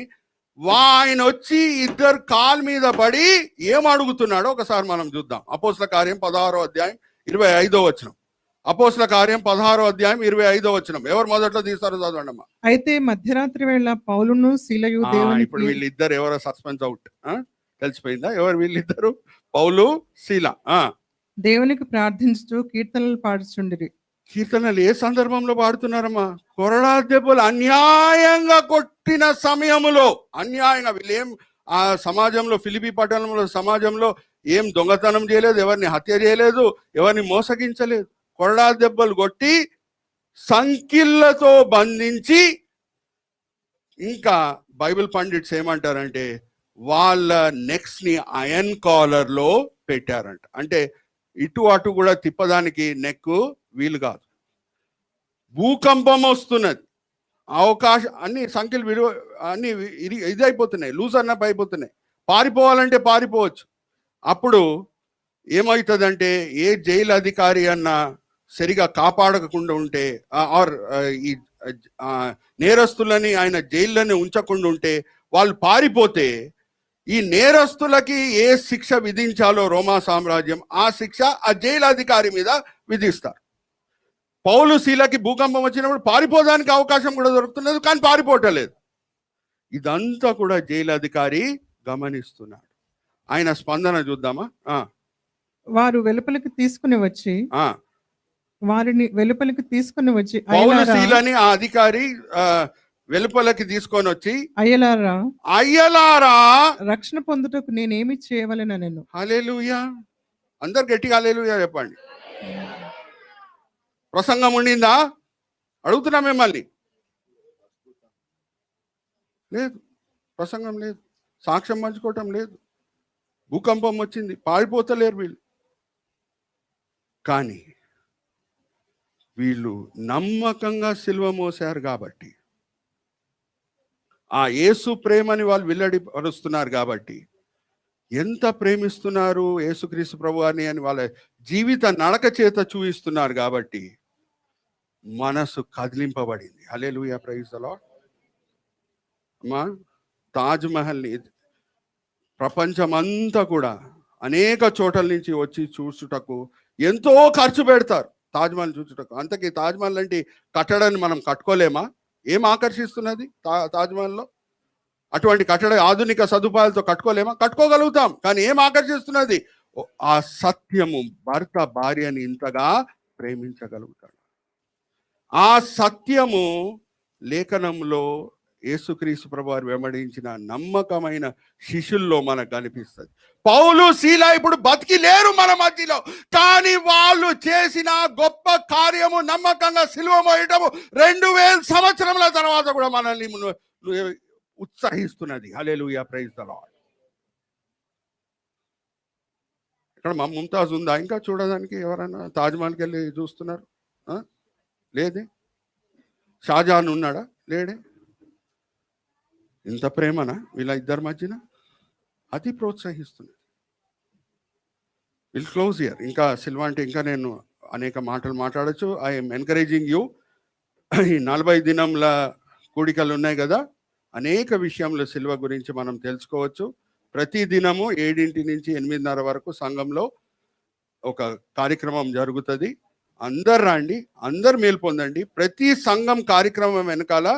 S1: ఆయన వచ్చి ఇద్దరు కాల్ మీద పడి ఏం అడుగుతున్నాడో ఒకసారి మనం చూద్దాం. అపోస్తల కార్యం 16వ అధ్యాయం 25వ వచనం. అపోస్తల కార్యం 16వ అధ్యాయం 25వ వచనం. ఎవరు మొదట్లో తీస్తారో చదవండి అమ్మా.
S3: అయితే మధ్యరాత్రి వేళ పౌలును సీలయు దేవునికి,
S1: ఇప్పుడు వీళ్ళిద్దరు ఎవరో సస్పెన్స్ అవుట్ తెలిసిపోయిందా? ఎవరు వీళ్ళిద్దరు? పౌలు, శీల
S3: దేవునికి ప్రార్థించుతూ కీర్తనలు పాడుచుండిరి.
S1: కీర్తనలు ఏ సందర్భంలో పాడుతున్నారమ్మా? కొరడా దెబ్బలు అన్యాయంగా కొట్టిన సమయములో, అన్యాయంగా వీళ్ళేం ఆ సమాజంలో, ఫిలిపి పట్టణంలో సమాజంలో ఏం దొంగతనం చేయలేదు, ఎవరిని హత్య చేయలేదు, ఎవరిని మోసగించలేదు. కొరడా దెబ్బలు కొట్టి సంకిళ్లతో బంధించి, ఇంకా బైబిల్ పండిట్స్ ఏమంటారంటే వాళ్ళ నెక్స్ ని అయన్ కాలర్ లో పెట్టారంట. అంటే ఇటు అటు కూడా తిప్పడానికి నెక్ వీలు కాదు. భూకంపం వస్తున్నది, అవకాశం అన్ని సంఖ్యలు అన్ని ఇది అయిపోతున్నాయి, లూజ్ అన్నప్పు అయిపోతున్నాయి. పారిపోవాలంటే పారిపోవచ్చు. అప్పుడు ఏమవుతుందంటే ఏ జైలు అధికారి అన్నా సరిగా కాపాడకుండా ఉంటే, ఆర్ ఈ నేరస్తులని ఆయన జైల్లోనే ఉంచకుండా ఉంటే, వాళ్ళు పారిపోతే ఈ నేరస్తులకి ఏ శిక్ష విధించాలో రోమా సామ్రాజ్యం, ఆ శిక్ష ఆ జైలు అధికారి మీద విధిస్తారు. పౌలు, శీలకి భూకంపం వచ్చినప్పుడు పారిపోవడానికి అవకాశం కూడా దొరుకుతున్నది, కానీ పారిపోవటలేదు. ఇదంతా కూడా జైలు అధికారి గమనిస్తున్నాడు. ఆయన స్పందన చూద్దామా?
S3: వారు వెలుపలికి తీసుకుని వచ్చి, వారిని వెలుపలికి తీసుకుని వచ్చి,
S1: పౌలు, శీలని ఆ అధికారి వెలుపలకి తీసుకొని వచ్చి,
S3: అయ్యలారా రక్షణ పొందుటకు నేనేమి చేయవలెన నేను.
S1: హల్లెలూయా. అందరు గట్టిగా హల్లెలూయా చెప్పండి. ప్రసంగం ఉండిందా? అడుగుతున్నా మిమ్మల్ని. లేదు, ప్రసంగం లేదు, సాక్ష్యం పంచుకోవటం లేదు. భూకంపం వచ్చింది, పారిపోతలేరు వీళ్ళు. కానీ వీళ్ళు నమ్మకంగా సిలువ మోసారు కాబట్టి, ఆ యేసు ప్రేమని వాళ్ళు వెల్లడిపరుస్తున్నారు కాబట్టి, ఎంత ప్రేమిస్తున్నారు యేసుక్రీస్తు ప్రభువాని అని వాళ్ళ జీవిత నడక చేత చూపిస్తున్నారు కాబట్టి మనసు కదిలింపబడింది. Hallelujah praise the Lord. అమ్మా, తాజ్ మహల్ని ప్రపంచమంతా కూడా అనేక చోట్ల నుంచి వచ్చి చూసుటకు ఎంతో ఖర్చు పెడతారు తాజ్మహల్ చూసుటకు. అంతకీ తాజ్మహల్ లాంటి కట్టడాన్ని మనం కట్టుకోలేమా? ఏం ఆకర్షిస్తున్నది తాజ్మహల్లో? అటువంటి కట్టడ ఆధునిక సదుపాయాలతో కట్టుకోలేమా? కట్టుకోగలుగుతాం, కానీ ఏం ఆకర్షిస్తున్నది? ఆ సత్యము. భర్త భార్యని ఇంతగా ప్రేమించగలుగుతాడు. ఆ సత్యము లేఖనంలో యేసుక్రీస్తు ప్రభువారు వెంబడించిన నమ్మకమైన శిష్యుల్లో మనకు కనిపిస్తుంది. పౌలు, శీల ఇప్పుడు బతికి లేరు మన మధ్యలో, కానీ వాళ్ళు చేసిన గొప్ప కార్యము, నమ్మకంగా సిలువ మోయటము 2000 సంవత్సరముల తర్వాత కూడా మనల్ని ఉత్సహిస్తున్నది. Hallelujah praise the Lord. ఇక్కడ మా ముంతాజ్ ఉందా ఇంకా చూడడానికి? ఎవరైనా తాజ్మహల్కి వెళ్ళి చూస్తున్నారు? లేదే. షాజహాన్ ఉన్నాడా? లేడే. ఇంత ప్రేమనా వీళ్ళ ఇద్దరి మధ్యన? అది ప్రోత్సహిస్తుంది. Will close year. ఇంకా సిల్వా అంటే ఇంకా నేను అనేక మాటలు మాట్లాడచ్చు. I'm encouraging you. ఈ 40 దినంల కూడికలు ఉన్నాయి కదా, అనేక విషయంలో సిల్వ గురించి మనం తెలుసుకోవచ్చు. ప్రతి దినము 7 నుంచి 8:30 వరకు సంఘంలో ఒక కార్యక్రమం జరుగుతుంది. అందరు రండి, అందరు మేలు పొందండి. ప్రతి సంఘం కార్యక్రమం వెనకాల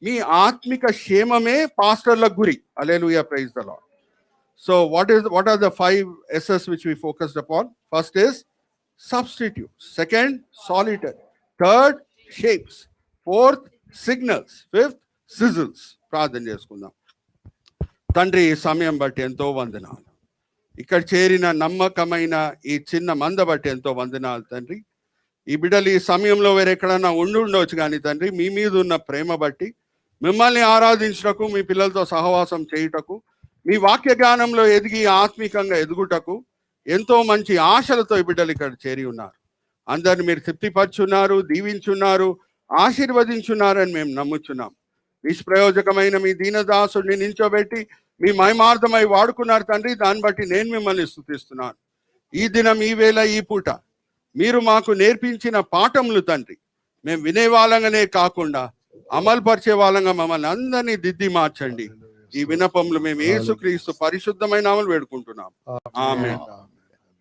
S1: మీ ఆత్మిక క్షేమమే పాస్టర్ల గురి. Hallelujah, praise the Lord. So what are the 5 S's which we focused upon? First is substitute. Second, solitary. Third, shapes. Fourth, signals. Fifth, sizzles. ప్రార్థన చేసుకుందాం. తండ్రి, ఈ సమయం బట్టి ఎంతో వందనాలు. ఇక్కడ చేరిన నమ్మకమైన ఈ చిన్న మంద బట్టి ఎంతో వందనాలు తండ్రి. ఈ బిడ్డలు ఈ సమయంలో వేరెక్కడన్నా ఉండొచ్చు కానీ తండ్రి, మీ మీద ఉన్న ప్రేమ బట్టి మిమ్మల్ని ఆరాధించుటకు, మీ పిల్లలతో సహవాసం చేయుటకు, మీ వాక్య జ్ఞానంలో ఎదిగి ఆత్మీకంగా ఎదుగుటకు ఎంతో మంచి ఆశలతో ఈ బిడ్డలు ఇక్కడ చేరి ఉన్నారు. అందరిని మీరు తృప్తిపరుచున్నారు, దీవించున్నారు, ఆశీర్వదించున్నారని మేము నమ్ముచున్నాం. నిష్ప్రయోజకమైన మీ దీనదాసుడిని నించోబెట్టి మీ మహిమార్థమై వాడుకున్నారు తండ్రి. దాన్ని బట్టి నేను మిమ్మల్ని స్తుతిస్తున్నాను. ఈ దినం, ఈ వేళ, ఈ పూట మీరు మాకు నేర్పించిన పాఠములు తండ్రి, మేము వినే వాళ్ళంగానే కాకుండా అమలు పరిచే వాళ్ళంగా మమ్మల్ని అందరినీ దిద్ది మార్చండి. ఈ వినపములు మేము యేసుక్రీస్తు పరిశుద్ధమైన నామములో వేడుకుంటున్నాం. ఆమేన్.